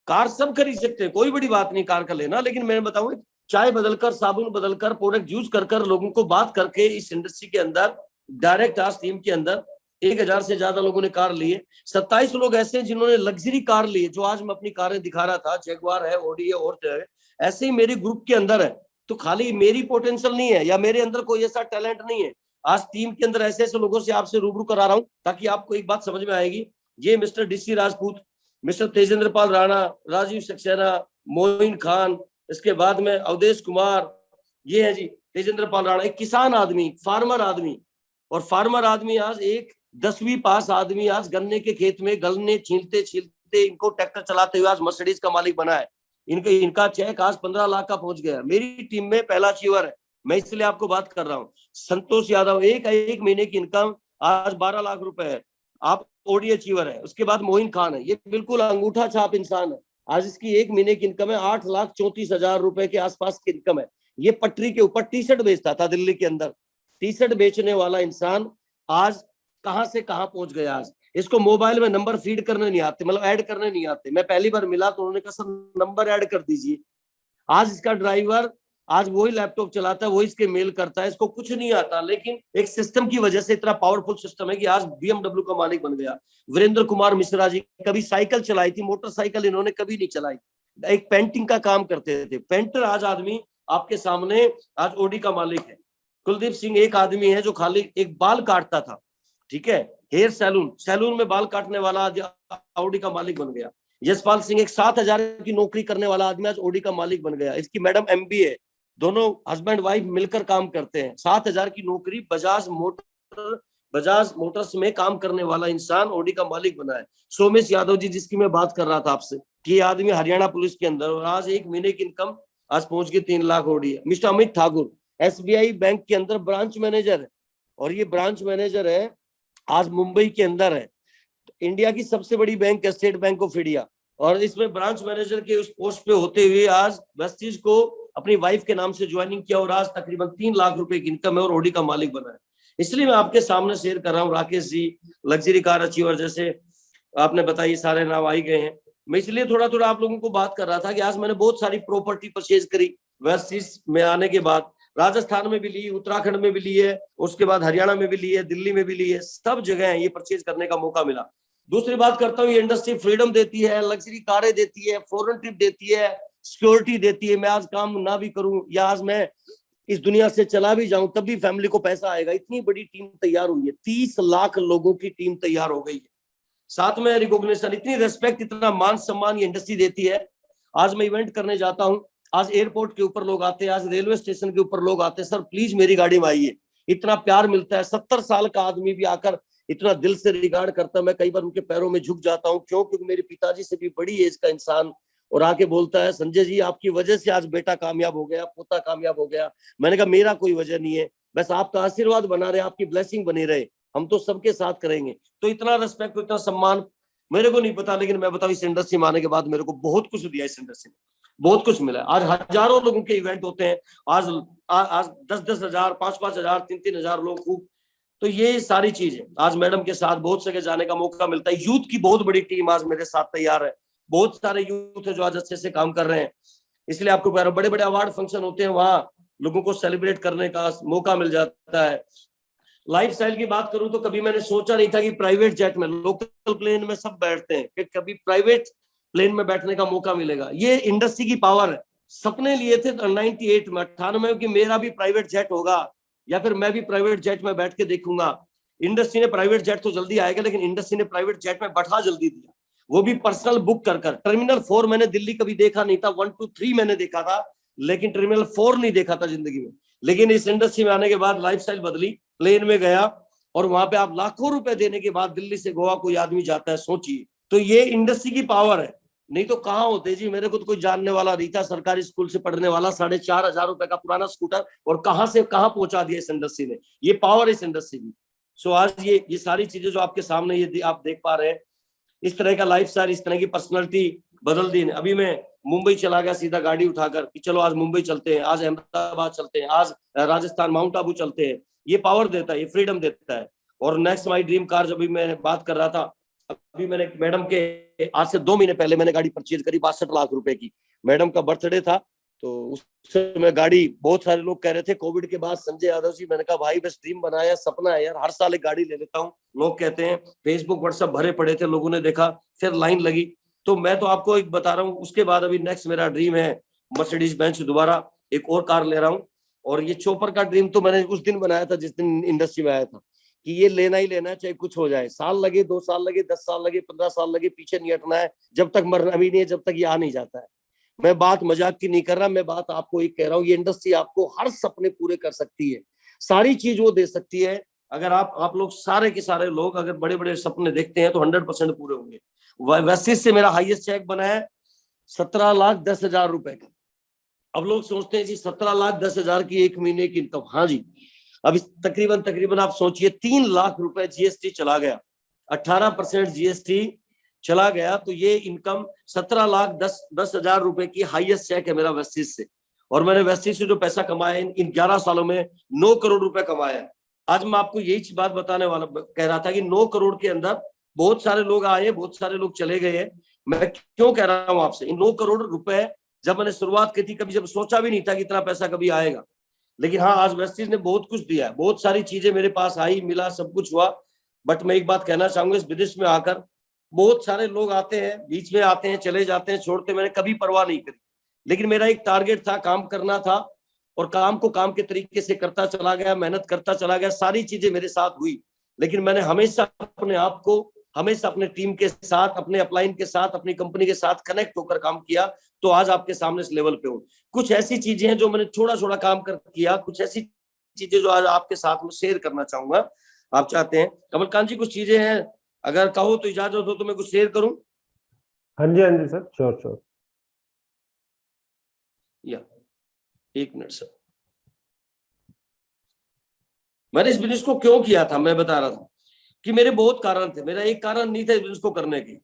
कार सब खरीद सकते हैं, कोई बड़ी बात नहीं कार का लेना, लेकिन मैं बताऊं, चाय बदलकर, साबुन बदलकर, प्रोडक्ट यूज कर लोगों को बात करके इस इंडस्ट्री के अंदर डायरेक्ट आज टीम के अंदर 1000 से ज्यादा लोगों ने कार ली है। 27 लोग ऐसे हैं जिन्होंने लग्जरी कार ली है, जो आज मैं अपनी कारें दिखा रहा था, जगुआर है, ऑडी है, और ऐसे ही मेरे ग्रुप के अंदर है। तो खाली मेरी पोटेंशियल नहीं है या मेरे अंदर कोई ऐसा टैलेंट नहीं है। आज टीम के अंदर ऐसे ऐसे लोगों से आपसे रूबरू करा रहा हूं ताकि आपको एक बात समझ में आएगी। ये mister DC Rajput, mister Tejendra Pal Rana, Rajeev Saxena, Moin Khan, इसके बाद में अवधेश कुमार, ये है जी तेजेंद्र पाल राणा, एक किसान आदमी, फार्मर आदमी। और फार्मर आदमी आज एक 10वीं पास आदमी आज गन्ने के खेत में गन्ने छीलते छीलते इनको ट्रैक्टर चलाते हुए आज मर्सिडीज का मालिक बना है। इनका चेक आज 15 लाख का पहुंच गया। मेरी टीम में पहला अचीवर है, मैं इसलिए आपको बात कर रहा हूँ। संतोष यादव, एक महीने की इनकम आज 12 लाख रुपए है, आप ओडी अचीवर है। उसके बाद मोइन खान है, ये बिल्कुल अंगूठा छाप इंसान है, आज इसकी 1 महीने की इनकम है 8,34,000 रुपए के आसपास की इनकम है। ये पटरी के ऊपर टी शर्ट बेचता था दिल्ली के अंदर, टी शर्ट बेचने वाला इंसान आज कहां से कहां पहुंच गया। आज इसको मोबाइल में नंबर फीड करने नहीं आते, मतलब ऐड करने नहीं आते। मैं पहली बार मिला तो उन्होंने कहा सर नंबर ऐड कर दीजिए। आज इसका ड्राइवर आज वही लैपटॉप चलाता है, वही इसके मेल करता है, इसको कुछ नहीं आता, लेकिन एक सिस्टम की वजह से इतना पावरफुल सिस्टम है कि आज BMW का मालिक बन गया। वीरेंद्र कुमार मिश्रा जी कभी साइकिल चलाई थी, मोटरसाइकिल इन्होंने कभी नहीं चलाई, एक पेंटिंग का काम करते थे, पेंटर आज आदमी आपके सामने आज ओडी का मालिक है। कुलदीप सिंह एक आदमी है जो खाली एक बाल काटता था, ठीक है, हेयर सैलून में बाल काटने वाला आज ओडी का मालिक बन गया। यशपाल सिंह एक 7,000 की नौकरी करने वाला आदमी आज ओडी का मालिक बन गया। इसकी मैडम एमबीए, दोनों हस्बैंड वाइफ मिलकर काम करते हैं। 7,000 की नौकरी, बजाज मोटर्स में काम करने वाला इंसान ओडी का मालिक बना है। सोमेश यादव जी, जिसकी मैं बात कर रहा था आपसे, कि ये आदमी हरियाणा पुलिस के अंदर, और आज एक महीने की इनकम आज पहुंच गई 3 लाख ओडी है। Mister Amit Thakur SBI bank के अंदर ब्रांच मैनेजर है, और ये ब्रांच मैनेजर है आज मुंबई के अंदर है। इंडिया की सबसे बड़ी बैंक है स्टेट बैंक ऑफ इंडिया, और इसमें ब्रांच मैनेजर के उस पोस्ट पे होते हुए आज वेस्टीज को अपनी वाइफ के नाम से ज्वाइनिंग किया, और आज तकरीबन 3 लाख रुपए की इनकम है और ओडी का मालिक बना है। इसलिए मैं आपके सामने शेयर कर रहा हूँ। Rakesh ji, luxury car achiever, जैसे आपने बताई, सारे नाम आई गए हैं। मैं इसलिए थोड़ा थोड़ा आप लोगों को बात कर रहा था कि आज मैंने बहुत सारी प्रॉपर्टी परचेज करी वेस्टीज में आने के बाद। राजस्थान में भी ली, उत्तराखंड में भी ली है, उसके बाद हरियाणा में भी ली है, दिल्ली में भी ली है, सब जगह ये परचेज करने का मौका मिला। दूसरी बात करता हूँ, ये इंडस्ट्री फ्रीडम देती है, लग्जरी कारें देती है, फॉरेन ट्रिप देती है, सिक्योरिटी देती है। मैं आज काम ना भी करूं या आज मैं इस दुनिया से चला भी जाऊं, तब भी फैमिली को पैसा आएगा। इतनी बड़ी टीम तैयार हुई है, 30 लाख लोगों की टीम तैयार हो गई है। साथ में रिकॉग्निशन, इतनी रेस्पेक्ट, इतना मान सम्मान ये इंडस्ट्री देती है। आज मैं इवेंट करने जाता हूँ, आज एयरपोर्ट के ऊपर लोग आते हैं, आज रेलवे स्टेशन के ऊपर लोग आते हैं, सर प्लीज मेरी गाड़ी में आइए। इतना प्यार मिलता है। 70 साल का आदमी भी आकर इतना दिल से रिगार्ड करता है। मैं कई बार उनके पैरों में झुक जाता हूँ। क्यों? क्योंकि मेरे पिताजी से भी बड़ी एज का इंसान और आके बोलता है, संजय जी आपकी वजह से आज बेटा कामयाब हो गया, पोता कामयाब हो गया। मैंने कहा मेरा कोई वजह नहीं है, बस आपका आशीर्वाद बना रहे, आपकी ब्लेसिंग बनी रहे, हम तो सबके साथ करेंगे। तो इतना रिस्पेक्ट, इतना सम्मान मेरे को नहीं पता, लेकिन मैं बताऊं इस इंडस्ट्री में आने के बाद मेरे को बहुत कुछ दिया, इस इंडस्ट्री में बहुत कुछ मिला। आज हजारों लोगों के इवेंट होते हैं, आज 10-10 हजार, 5-5 हजार, 3-3 हजार लोग खूब। तो ये सारी चीज है। आज मैडम के साथ बहुत जगह जाने का मौका मिलता है। यूथ की बहुत बड़ी टीम आज मेरे साथ तैयार है, बहुत सारे यूथ है जो आज अच्छे से काम कर रहे हैं। इसलिए आपको कह रहा हूं, बड़े बड़े अवार्ड फंक्शन होते हैं, वहां लोगों को सेलिब्रेट करने का मौका मिल जाता है। लाइफस्टाइल की बात करूं तो कभी मैंने सोचा नहीं था कि प्राइवेट जेट में, लोकल प्लेन में सब बैठते हैं, कि कभी प्राइवेट प्लेन में बैठने का मौका मिलेगा। ये इंडस्ट्री की पावर है। सपने लिए थे 98 में, 98 में, कि मेरा भी प्राइवेट जेट होगा या फिर मैं भी प्राइवेट जेट में बैठ के देखूंगा। इंडस्ट्री ने प्राइवेट जेट तो जल्दी आएगा, लेकिन इंडस्ट्री ने प्राइवेट जेट में बैठा जल्दी दिया, वो भी पर्सनल बुक कर कर। टर्मिनल 4 मैंने दिल्ली कभी देखा नहीं था, 1 2 3 मैंने देखा था, लेकिन टर्मिनल 4 नहीं देखा था जिंदगी में। लेकिन इस इंडस्ट्री में आने के बाद लाइफस्टाइल बदली, प्लेन में गया और वहां पे आप लाखों रुपए देने के बाद दिल्ली से गोवा कोई आदमी जाता है, सोचिए। तो ये इंडस्ट्री की पावर है, नहीं तो कहाँ होते जी। मेरे को तो कोई जानने वाला नहीं था, सरकारी स्कूल से पढ़ने वाला, 4,500 रुपए का पुराना स्कूटर, और कहां से कहां पहुंचा दिया इस इंडस्ट्री ने। ये पावर इस इंडस्ट्री की। सो आज ये सारी चीजें जो आपके सामने ये आप देख पा रहे हैं, इस तरह का लाइफस्टाइल, इस तरह की पर्सनैलिटी बदल दी। अभी मैं मुंबई चला गया सीधा गाड़ी उठाकर कि चलो आज मुंबई चलते हैं, आज अहमदाबाद चलते हैं, आज राजस्थान माउंट आबू चलते हैं। ये पावर देता है, ये फ्रीडम देता है। और नेक्स्ट माई ड्रीम कार, जब भी मैं बात कर रहा था, अभी मैंने मैडम के आज से 2 महीने पहले मैंने गाड़ी परचेज करी 62 लाख रुपए की। मैडम का बर्थडे था, तो उस समय गाड़ी, बहुत सारे लोग कह रहे थे कोविड के बाद संजय यादव जी, मैंने कहा भाई बस ड्रीम बनाया, सपना है यार, हर साल एक गाड़ी ले लेता हूँ। लोग कहते हैं, फेसबुक व्हाट्सएप भरे पड़े थे, लोगों ने देखा, फिर लाइन लगी। तो मैं तो आपको एक बता रहा हूँ, उसके बाद अभी नेक्स्ट मेरा ड्रीम है मर्सिडीज बेंज, दोबारा एक और कार ले रहा हूँ। और ये चोपर का ड्रीम तो मैंने उस दिन बनाया था जिस दिन इंडस्ट्री में आया था, कि ये लेना ही लेना है, चाहे कुछ हो जाए, साल लगे, 2 साल लगे, 10 साल लगे, 15 साल लगे, पीछे नहीं हटना है, जब तक मरना भी नहीं है, जब तक ये आ नहीं जाता है। मैं बात मजाक की नहीं कर रहा, मैं बात आपको एक कह रहा हूँ, ये इंडस्ट्री आपको हर सपने पूरे कर सकती है, सारी चीज वो दे सकती है। अगर आप लोग सारे के सारे लोग अगर बड़े बड़े सपने देखते हैं तो 100% पूरे होंगे। वैसे से मेरा हाईएस्ट चेक बना है 17,10,000 रुपए का। अब लोग सोचते हैं जी 17,10,000 की 1 महीने की इनकम, हाँ जी, अभी तकरीबन आप सोचिए 3 लाख रुपए जीएसटी चला गया, 18% जीएसटी चला गया, तो ये इनकम 17,10,000 रुपए की हाईएस्ट चेक है मेरा वेस्टिज से। और मैंने वेस्टिज से जो पैसा कमाया इन 11 सालों में 9 करोड़ रुपए कमाया। आज मैं आपको यही बात बताने वाला कह रहा था कि 9 करोड़ के अंदर बहुत सारे लोग आए, बहुत सारे लोग चले गए हैं। मैं क्यों कह रहा हूं आपसे, इन 9 करोड़ रुपए जब मैंने शुरुआत की थी, कभी जब सोचा भी नहीं था कि इतना पैसा कभी आएगा। लेकिन हाँ, आज वेस्टिज ने बहुत कुछ दिया है, बहुत सारी चीजें मेरे पास आई, मिला, सब कुछ हुआ। बट मैं एक बात कहना चाहूंगा, इस विदेश में आकर बहुत सारे लोग आते हैं, बीच में आते हैं, चले जाते हैं, छोड़ते, मैंने कभी परवाह नहीं करी। लेकिन मेरा एक टारगेट था, काम करना था, और काम को काम के तरीके से करता चला गया, मेहनत करता चला गया, सारी चीजें मेरे साथ हुई। लेकिन मैंने हमेशा अपने आप को हमेशा अपने टीम के साथ, अपने अपलाइन के साथ, अपनी कंपनी के साथ कनेक्ट होकर काम किया, तो आज आपके सामने इस लेवल पे हूँ। कुछ ऐसी चीजें हैं जो मैंने थोड़ा थोड़ा काम कर किया, कुछ ऐसी चीजें जो आज आपके साथ में शेयर करना चाहूंगा। आप चाहते हैं कमलकांत जी कुछ चीजें हैं, अगर कहो तो इजाजत हो तो मैं कुछ शेयर करूं? हाँ जी सर, श्योर श्योर। या 1 मिनट सर। मैंने इस बिजनेस को क्यों किया था, मैं बता रहा था कि मेरे बहुत कारण थे। मेरा एक कारण नहीं था इस बिजनेस को करने के,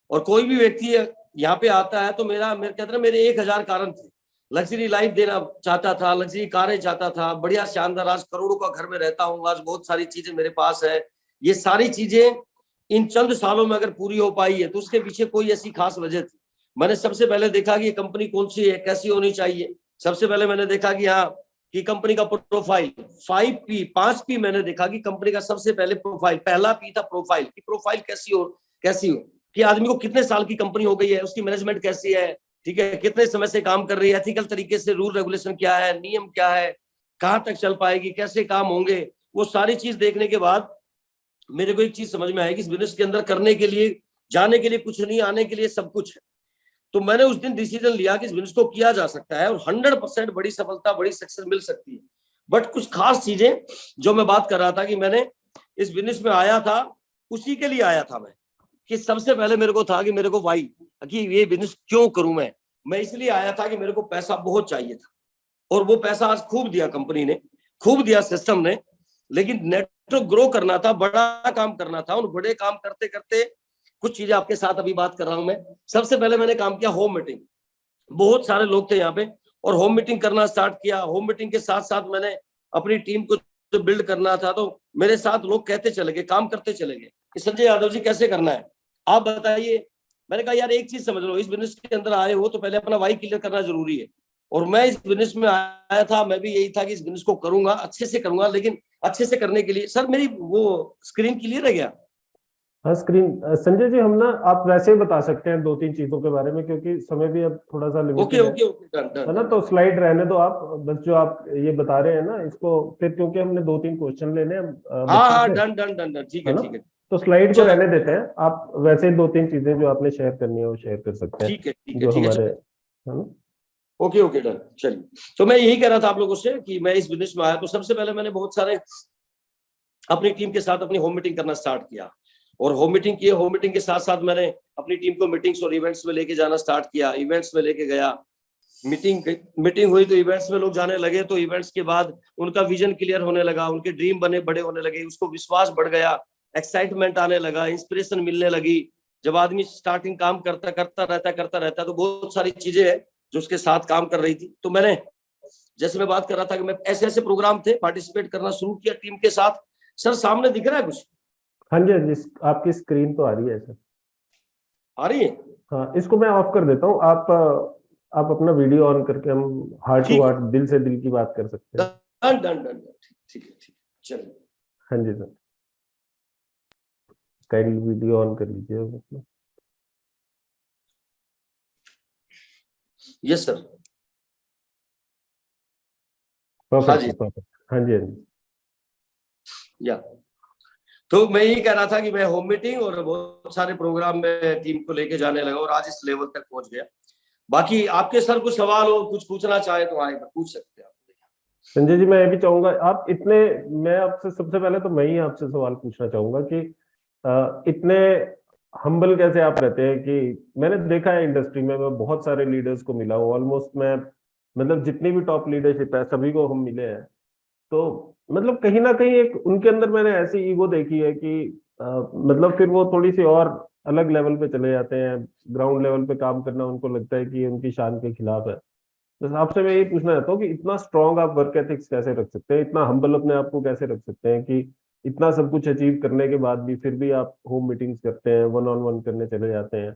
और कोई भी व्यक्ति यहाँ पे आता है तो मेरे कहते ना, मेरे 1000 कारण थे। लग्जरी लाइफ देना चाहता था, लग्जरी कारें चाहता था, बढ़िया शानदार, आज करोड़ों का घर में रहता हूँ, आज बहुत सारी चीजें मेरे पास है। ये सारी चीजें इन चंद सालों में अगर पूरी हो पाई है तो उसके पीछे कोई ऐसी खास वजह थी। मैंने सबसे पहले देखा कि ये कंपनी कौन सी है, कैसी होनी चाहिए। सबसे पहले मैंने देखा कि हाँ कि कंपनी का प्रोफाइल, 5P मैंने देखा कि कंपनी का सबसे पहले प्रोफाइल, पहला P था प्रोफाइल, की प्रोफाइल कैसी हो कि आदमी को कितने साल की कंपनी हो गई है, उसकी मैनेजमेंट कैसी है, ठीक है, कितने समय से काम कर रही है, एथिकल तरीके से रूल रेगुलेशन क्या है, नियम क्या है, कहां तक चल पाएगी, कैसे काम होंगे। वो सारी चीज देखने के बाद मेरे को एक चीज समझ में आई कि इस बिजनेस के अंदर करने के लिए, जाने के लिए कुछ नहीं, आने के लिए सब कुछ है। तो मैंने उस दिन डिसीजन लिया कि इस बिजनेस को किया जा सकता है और 100% बड़ी सफलता, बड़ी सक्सेस मिल सकती है। बट कुछ खास चीजें जो मैं बात कर रहा था कि मैंने इस बिजनेस में आया था, उसी के लिए आया था मैं, कि सबसे पहले मेरे को था कि मेरे को वाई, कि ये बिजनेस क्यों करूं मैं इसलिए आया था कि मेरे को पैसा बहुत चाहिए था, और वो पैसा आज खूब दिया कंपनी ने, खूब दिया सिस्टम ने। लेकिन नेटवर्क ग्रो करना था, बड़ा काम करना था, और बड़े काम करते करते कुछ चीजें आपके साथ अभी बात कर रहा हूं मैं। सबसे पहले मैंने काम किया होम मीटिंग। बहुत सारे लोग थे यहाँ पे, और होम मीटिंग करना स्टार्ट किया। होम मीटिंग के साथ साथ मैंने अपनी टीम को जो बिल्ड करना था, तो मेरे साथ लोग कहते चले गए, काम करते चले गए कि संजय यादव जी कैसे करना है, आप बताइए। मैंने कहा यार एक चीज समझ लो, इस बिजनेस के अंदर आए हो तो पहले अपना वाई क्लियर करना जरूरी है। और मैं इस बिजनेस में आया था, मैं भी यही था कि इस बिजनेस को करूंगा, अच्छे से करूंगा। लेकिन अच्छे से करने के लिए, सर मेरी वो स्क्रीन क्लियर है क्या? हाँ स्क्रीन, संजय जी हम ना, आप वैसे ही बता सकते हैं 2-3 चीजों के बारे में, क्योंकि समय भी अब थोड़ा सा okay limited okay okay, done है ना। डन। तो स्लाइड रहने दो आप, बस जो आप ये बता रहे हैं ना इसको, फिर क्योंकि हमने 2-3 क्वेश्चन लेने हैं हाँ बच्चों हाँ, से, डन डन डन डन, ठीक है है ना। ठीक है। तो स्लाइड को चलो रहने देते हैं, आप वैसे ही 2-3 चीजें जो आपने शेयर करनी है वो शेयर कर सकते हैं, ठीक है ठीक है जो ठीक है, हमारे, चलो है ना। Okay okay done. चलिए, तो मैं यही कह रहा था आप लोगों से कि मैं इस बिजनेस में आया तो सबसे पहले मैंने बहुत सारे अपनी टीम के साथ अपनी होम मीटिंग करना स्टार्ट किया, और होम मीटिंग किए। होम मीटिंग के साथ साथ मैंने अपनी टीम को मीटिंग्स और इवेंट्स में लेके जाना स्टार्ट किया, इवेंट्स में लेके गया। मीटिंग हुई तो इवेंट्स में लोग जाने लगे, तो इवेंट्स के बाद उनका विजन क्लियर होने लगा, उनके ड्रीम बने बड़े होने लगे, उसको विश्वास बढ़ गया, एक्साइटमेंट आने लगा, इंस्पिरेशन मिलने लगी। जब आदमी स्टार्टिंग काम करता रहता तो बहुत सारी चीजें हैं जो उसके साथ काम कर रही थी। तो मैंने, जैसे मैं बात कर रहा था कि मैं ऐसे ऐसे प्रोग्राम थे, पार्टिसिपेट करना शुरू किया टीम के साथ। सर सामने दिख रहा है कुछ? हाँ जी, आपकी स्क्रीन तो आ रही है सर। आ रही है? हाँ, इसको मैं ऑफ कर देता हूँ। आप अपना वीडियो ऑन करके हम हार्ट टू ठीक हार्ट, दिल से दिल की बात कर सकते है, हैं। डन डन डन, ठीक है ठीक है, चलिए। हाँ जी सर, काइंडली वीडियो ऑन कर लीजिए अपना। Yes sir. हाँ जी, परफेक्ट। हाँ जी हाँ जी। या तो मैं यही कह रहा था कि मैं होम मीटिंग और बहुत सारे प्रोग्राम में टीम को लेके जाने लगा, और आज इस लेवल तक पहुंच गया। बाकी आपके सर कुछ सवाल हो, कुछ पूछना चाहे तो आए, पूछ सकते हैं आप। संजय जी मैं ये भी चाहूंगा, आप इतने, मैं आपसे सबसे पहले तो मैं ही आपसे सवाल पूछना चाहूंगा कि इतने हम्बल कैसे आप रहते हैं। कि मैंने देखा है इंडस्ट्री में, मैं बहुत सारे लीडर्स को मिला हूँ, ऑलमोस्ट मैं, मतलब जितनी भी टॉप लीडरशिप है सभी को हम मिले हैं। तो मतलब कहीं ना कहीं एक उनके अंदर मैंने ऐसी ईगो देखी है कि मतलब फिर वो थोड़ी सी और अलग लेवल पे चले जाते हैं, ग्राउंड लेवल पे काम करना उनको लगता है कि ये उनकी शान के खिलाफ है। बस आपसे मैं ये पूछना चाहता हूँ कि इतना स्ट्रांग आप वर्क एथिक्स कैसे रख सकते हैं, इतना हम्बल अपने आप को कैसे रख सकते हैं कि इतना सब कुछ अचीव करने के बाद भी फिर भी आप होम मीटिंग्स करते हैं, वन ऑन वन करने चले जाते हैं,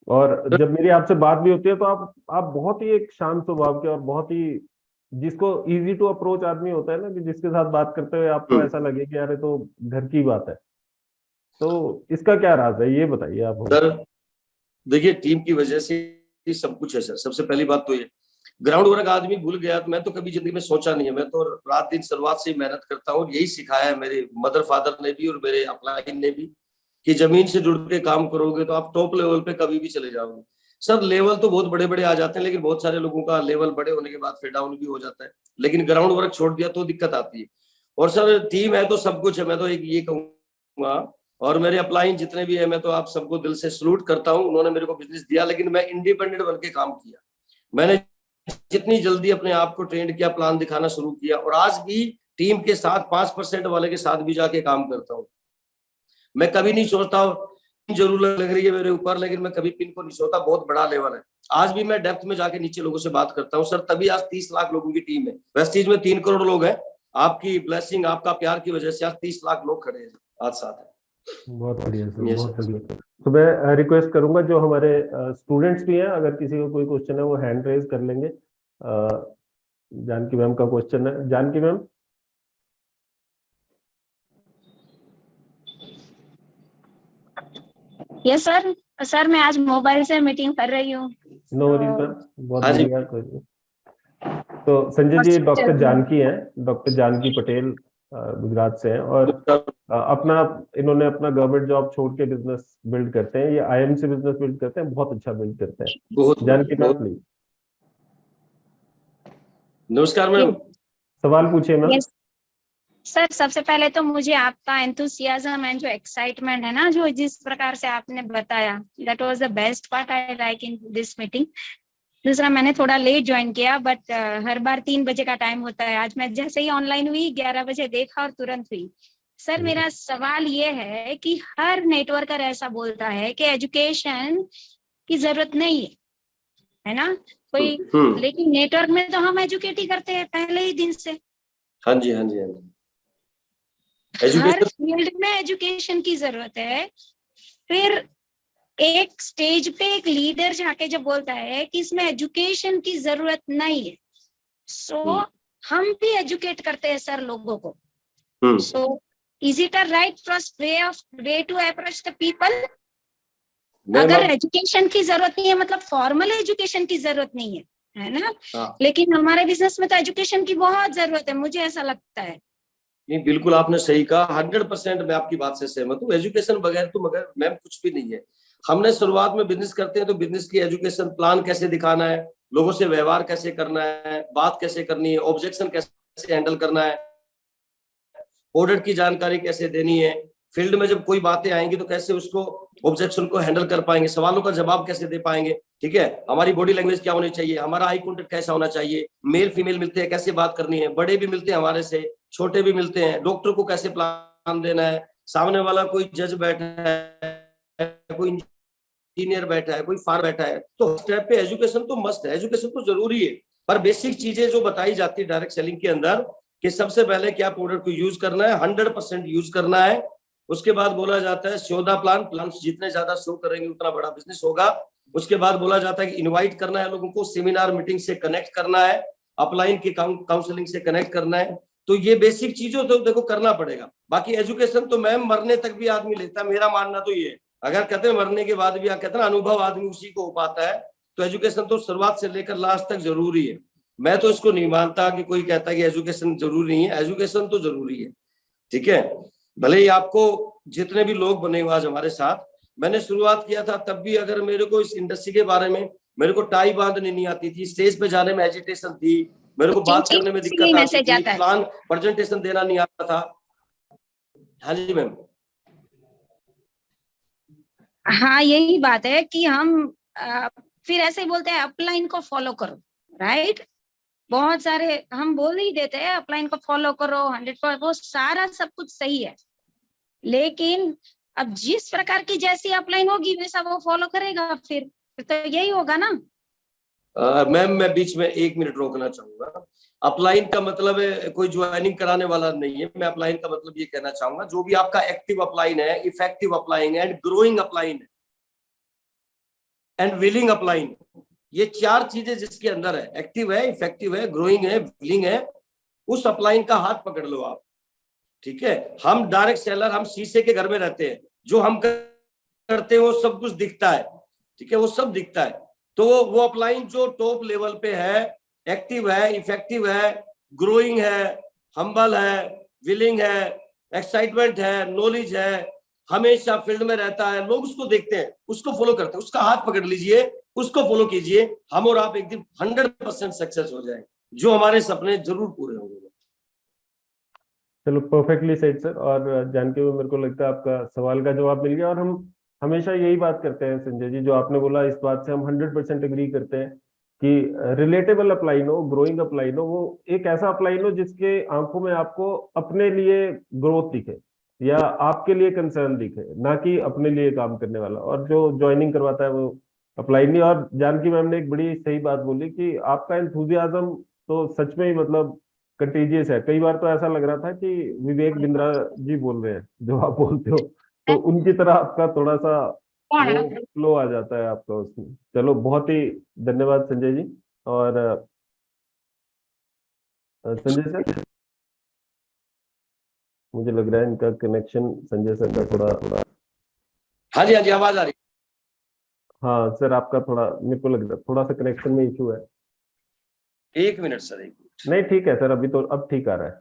और जब मेरी आपसे बात भी होती है तो आप बहुत ही एक शांत स्वभाव के, और बहुत ही जिसको इजी टू अप्रोच आदमी होता है ना, कि जिसके साथ बात करते हुए आपको ऐसा लगे कि यार ये तो घर की बात है। तो इसका क्या राज है, ये बताइए आप हमको। सर देखिए, टीम की वजह से ही सब कुछ है सर। सबसे पहली बात तो ये, ग्राउंड वर्क आदमी भूल गया तो मैं तो कभी जिंदगी में सोचा नहीं है। मैं तो रात दिन शुरुआत से ही मेहनत करता हूँ, यही सिखाया है मेरे मदर फादर ने भी और मेरे अपलाइन ने भी। कि जमीन से जुड़ के काम करोगे तो आप टॉप लेवल पे कभी भी चले जाओगे। सर लेवल तो बहुत बड़े बड़े आ जाते हैं, लेकिन बहुत सारे लोगों का लेवल बड़े होने के बाद फिर डाउन भी हो जाता है, लेकिन ग्राउंड वर्क छोड़ दिया तो दिक्कत आती है। और सर टीम है तो सब कुछ है, मैं तो एक ये कहूंगा, और मेरे अपलाइन जितने भी है मैं तो आप सबको दिल से सलूट करता हूँ। उन्होंने मेरे को बिजनेस दिया, लेकिन मैं इंडिपेंडेंट बन के काम किया। मैंने जितनी जल्दी अपने आप को ट्रेंड किया, प्लान दिखाना शुरू किया, और आज भी टीम के साथ 5% वाले के साथ भी जाके काम करता हूँ। मैं कभी नहीं सोचता जरूर लग रही है मेरे ऊपर, लेकिन मैं कभी पिन को नहीं सोचता, बहुत बड़ा लेवल है। आज भी मैं डेप्थ में जाके नीचे लोगों से बात करता हूँ सर, तभी आज 30 लाख लोगों की टीम है। वेस्टीज में 3 करोड़ लोग हैं, आपकी ब्लेसिंग, आपका प्यार की वजह से आज 30 लाख लोग खड़े हैं आज साथ है। बहुत बढ़िया सर, Yes, बहुत sir. बढ़िया। तो मैं रिक्वेस्ट करूंगा जो हमारे स्टूडेंट्स भी हैं, अगर किसी को कोई क्वेश्चन है वो हैंड रेज कर लेंगे। जानकी मैम का क्वेश्चन है, Janaki ma'am. Yes sir. Sir मैं आज मोबाइल से मीटिंग कर रही हूँ। नो वरीज मैम, बहुत हाँ जी। बढ़िया। कोई नहीं। तो संजय जी डॉक्टर जानकी हैं, डॉक्टर जानकी पटेल गुजरात से हैं, और अपना इन्होंने अपना गवर्नमेंट जॉब छोड़ के बिजनेस बिल्ड करते हैं, ये आईएम से बिजनेस बिल्ड करते हैं, बहुत अच्छा बिल्ड करते हैं। बहुत जानकी मैम प्लीज। नमस्कार मैम। सवाल पूछिए मैम। यस सर, सबसे पहले तो मुझे आपका एंथुसियाज्म एंड जो एक्साइटमेंट है ना, जो जिस प्रकार से आपने बताया, that was the best part I like in this meeting. दूसरा, मैंने थोड़ा लेट ज्वाइन किया, बट हर बार 3 बजे का टाइम होता है। आज मैं जैसे ही ऑनलाइन हुई 11 बजे देखा और तुरंत हुई। सर मेरा सवाल ये है कि हर नेटवर्कर ऐसा बोलता है कि एजुकेशन की जरूरत नहीं है ना कोई, लेकिन नेटवर्क में तो हम एजुकेट ही करते हैं पहले ही दिन से। हाँ जी, हाँ जी, हाँ जी। हर फील्ड में एजुकेशन की जरूरत है। फिर एक स्टेज पे एक लीडर जाके जब बोलता है कि इसमें एजुकेशन की जरूरत नहीं है, सो हम भी एजुकेट करते हैं सर लोगों को। So is it a right first way to approach the people? अगर एजुकेशन की जरूरत नहीं है, मतलब फॉर्मल एजुकेशन की जरूरत नहीं है ना, लेकिन हमारे बिजनेस में तो एजुकेशन की बहुत जरूरत है, मुझे ऐसा लगता है। नहीं, बिल्कुल आपने सही कहा, 100% मैं आपकी बात से सहमत हूँ। एजुकेशन बगैर तो मगर मैम कुछ भी नहीं है। हमने शुरुआत में बिजनेस करते हैं तो बिजनेस की एजुकेशन, प्लान कैसे दिखाना है, लोगों से व्यवहार कैसे करना है, बात कैसे करनी है, ऑब्जेक्शन कैसे हैंडल करना है, ऑडिट की जानकारी कैसे देनी है, फील्ड में जब कोई बातें आएंगी तो कैसे उसको ऑब्जेक्शन को हैंडल कर पाएंगे, सवालों का जवाब कैसे दे पाएंगे, ठीक है, हमारी बॉडी लैंग्वेज क्या होनी चाहिए, हमारा आई कॉन्टेक्ट कैसा होना चाहिए, मेल फीमेल मिलते हैं कैसे बात करनी है, बड़े भी मिलते हैं हमारे से, छोटे भी मिलते हैं, डॉक्टर को कैसे प्लान देना है, सामने वाला कोई जज बैठा है, कोई इंजीनियर बैठा है, कोई फार बैठा है, तो स्टेप पे एजुकेशन तो मस्ट है, एजुकेशन तो जरूरी है। पर बेसिक चीजें जो बताई जाती है डायरेक्ट सेलिंग के अंदर, कि सबसे पहले क्या प्रोडक्ट को यूज करना है, 100% यूज करना है। उसके बाद बोला जाता है शो द प्लान जितने ज्यादा शो करेंगे उतना बड़ा बिजनेस होगा। उसके बाद बोला जाता है कि इनवाइट करना है लोगों को, सेमिनार मीटिंग से कनेक्ट करना है, अपलाइन की काउंसलिंग से कनेक्ट करना है। तो ये बेसिक चीजों तो देखो करना पड़ेगा। बाकी एजुकेशन तो मैम मरने तक भी आदमी लेता है, मेरा मानना तो ये है। अगर कहते हैं मरने के बाद भी कहते हैं अनुभव आदमी उसी को हो पाता है, तो एजुकेशन तो शुरुआत से लेकर लास्ट तक जरूरी है। मैं तो इसको नहीं मानता कि कोई कहता है कि एजुकेशन जरूरी नहीं है, एजुकेशन तो जरूरी है, ठीक है। भले ही आपको जितने भी लोग बने हुए आज हमारे साथ, मैंने शुरुआत किया था तब भी अगर मेरे को इस इंडस्ट्री के बारे में, मेरे को टाई बांधने नहीं आती थी, स्टेज पे जाने में एजिटेशन थी, मेरे को बात करने में दिक्कत आती थी, प्लान प्रेजेंटेशन देना नहीं आता था। हाँ जी मैम। हाँ यही बात है कि हम फिर ऐसे ही बोलते हैं अपलाइन को फॉलो करो, राइट। बहुत सारे हम बोल ही देते हैं अपलाइन को फॉलो करो 100%, वो सारा सब कुछ सही है, लेकिन अब जिस प्रकार की जैसी अपलाइन होगी वैसा वो फॉलो करेगा, फिर तो यही होगा ना। मैम मैं बीच में 1 मिनट रोकना चाहूंगा। अपलाइन का मतलब है कोई ज्वाइनिंग कराने वाला नहीं है। मैं अपलाइन का मतलब ये कहना चाहूंगा, जो भी आपका एक्टिव अपलाइन है, इफेक्टिव अपलाइन है, एंड ग्रोइंग अपलाइन है, एंड विलिंग अपलाइन, ये 4 चीजें जिसके अंदर है, एक्टिव है, इफेक्टिव है, ग्रोइंग है, विलिंग है, उस अपलाइन का हाथ पकड़ लो आप, ठीक है। हम डायरेक्ट सेलर, हम शीशे के घर में रहते हैं, जो हम करते हैं वो सब कुछ दिखता है, ठीक है, वो सब दिखता है। तो वो अपलाइन जो टॉप लेवल पे है, एक्टिव है, इफेक्टिव है, ग्रोइंग है, हम्बल है, विलिंग है, एक्साइटमेंट है, नॉलेज है, हमेशा फील्ड में रहता है, लोग उसको देखते हैं, उसको फॉलो करते हैं, उसका हाथ पकड़ लीजिए, उसको फॉलो कीजिए, हम और आप एक दिन 100% सक्सेस हो जाएंगे, जो हमारे सपने जरूर पूरे होंगे। चलो, परफेक्टली सेड सर। और जान के मेरे को लगता है आपका सवाल का जवाब मिल गया। और हम हमेशा यही बात करते हैं संजय जी, जो आपने बोला इस बात से हम 100% एग्री करते हैं कि रिलेटेबल अपलाइन हो, ग्रोइंग अपलाइन हो, वो एक ऐसा अपलाइन हो जिसके आंखों में आपको अपने लिए ग्रोथ दिखे या आपके लिए कंसर्न दिखे, ना कि अपने लिए काम करने वाला। और जो ज्वाइनिंग करवाता है वो अपलाइन नहीं। और जानकी मैम ने एक बड़ी सही बात बोली कि आपका एंथुजियाज्म तो सच में ही मतलब कंटेजियस है। कई बार तो ऐसा लग रहा था कि विवेक बिंद्रा जी बोल रहे हैं जो आप बोलते हो, तो उनकी तरह आपका थोड़ा सा वो फ्लो आ जाता है आपका उसमें। चलो, बहुत ही धन्यवाद संजय जी। और संजय सर, मुझे लग रहा है इनका कनेक्शन संजय सर का थोड़ा हाँ जी, हाँ जी, आवाज आ रही। हाँ सर, आपका थोड़ा मेरे को लग रहा है थोड़ा सा कनेक्शन में इशू है। 1 मिनट सर, 1 मिनट। नहीं, ठीक है सर, अभी तो अब ठीक आ रहा है।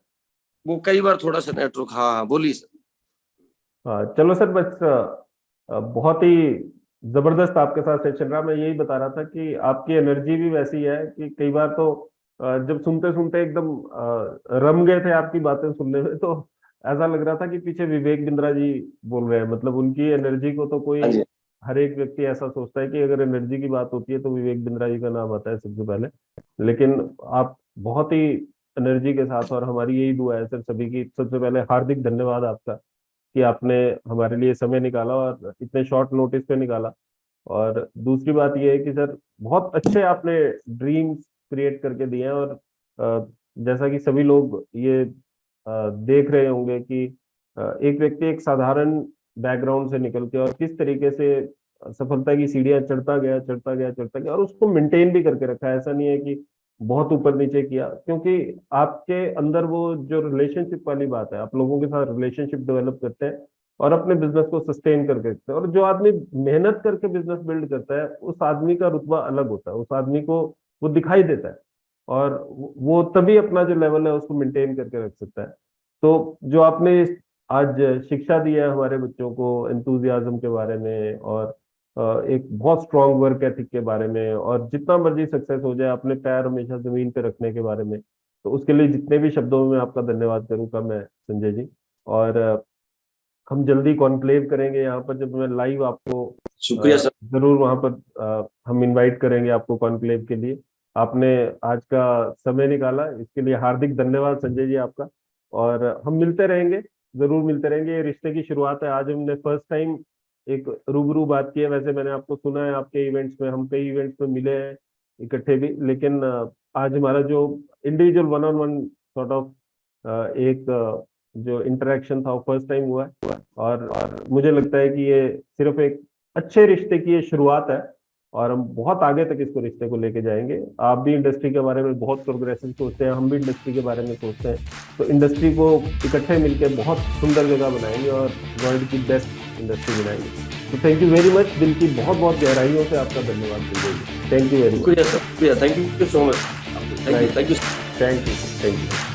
वो कई बार थोड़ा सा नेटवर्क, हाँ बोलिए सर। हाँ चलो सर, बस बहुत ही जबरदस्त आपके साथ सेशन रहा। मैं यही बता रहा था कि आपकी एनर्जी भी वैसी है कि कई बार तो जब सुनते सुनते एकदम रम गए थे आपकी बातें सुनने में, तो ऐसा लग रहा था कि पीछे विवेक बिंद्रा जी बोल रहे हैं। मतलब उनकी एनर्जी को तो कोई, हाँ जी, हर एक व्यक्ति ऐसा सोचता है कि अगर एनर्जी की बात होती है तो विवेक बिंद्रा जी का नाम आता है सबसे पहले। लेकिन आप बहुत ही एनर्जी के साथ, और हमारी यही दुआ है सर सभी की। सबसे पहले हार्दिक धन्यवाद आपका कि आपने हमारे लिए समय निकाला और इतने शॉर्ट नोटिस पे निकाला। और दूसरी बात यह है कि सर बहुत अच्छे आपने ड्रीम्स क्रिएट करके दिए हैं। और जैसा कि सभी लोग ये देख रहे होंगे कि एक व्यक्ति एक साधारण बैकग्राउंड से निकल के और किस तरीके से सफलता की सीढ़ियां चढ़ता गया चढ़ता गया चढ़ता गया, और उसको मेंटेन भी करके रखा है। ऐसा नहीं है कि बहुत ऊपर नीचे किया, क्योंकि आपके अंदर वो जो रिलेशनशिप वाली बात है, आप लोगों के साथ रिलेशनशिप डेवलप करते हैं और अपने बिजनेस को सस्टेन करके रखते हैं। और जो आदमी मेहनत करके बिजनेस बिल्ड करता है, उस आदमी का रुतबा अलग होता है, उस आदमी को वो दिखाई देता है, और वो तभी अपना जो लेवल है उसको मेंटेन करके रख सकता है। तो जो आपने आज शिक्षा दी है हमारे बच्चों को एंथुजियाज्म के बारे में, और एक बहुत स्ट्रांग वर्क एथिक के बारे में, और जितना मर्जी सक्सेस हो जाए अपने पैर हमेशा जमीन पे रखने के बारे में, तो उसके लिए जितने भी शब्दों में आपका धन्यवाद करूंगा मैं संजय जी। और हम जल्दी कॉन्क्लेव करेंगे यहाँ पर, जब मैं लाइव आपको शुक्रिया सर। जरूर वहां पर हम इनवाइट करेंगे आपको कॉन्क्लेव के लिए। आपने आज का समय निकाला, इसके लिए हार्दिक धन्यवाद संजय जी आपका। और हम मिलते रहेंगे, जरूर मिलते रहेंगे। ये रिश्ते की शुरुआत है। आज हमने फर्स्ट टाइम एक रूबरू बात की है। वैसे मैंने आपको सुना है आपके इवेंट्स में, हम कई इवेंट्स में मिले हैं इकट्ठे भी, लेकिन आज हमारा जो इंडिविजुअल 1-on-1 सॉर्ट ऑफ एक जो इंटरेक्शन था वो फर्स्ट टाइम हुआ है। और मुझे लगता है कि ये सिर्फ एक अच्छे रिश्ते की ये शुरुआत है, और हम बहुत आगे तक इसको रिश्ते को लेके जाएंगे। आप भी इंडस्ट्री के बारे में बहुत प्रोग्रेसिव सोचते हैं, हम भी इंडस्ट्री के बारे में सोचते हैं, तो इंडस्ट्री को इकट्ठे मिलकर बहुत सुंदर जगह बनाएंगे और वर्ल्ड की बेस्ट इंडस्ट्री बनाएंगे। तो थैंक यू वेरी मच, दिल की बहुत बहुत गहराइयों से आपका धन्यवाद दीजिए। Thank you very much. शुक्रिया सर, शुक्रिया, thank you so much. Thank you, thank you, thank you.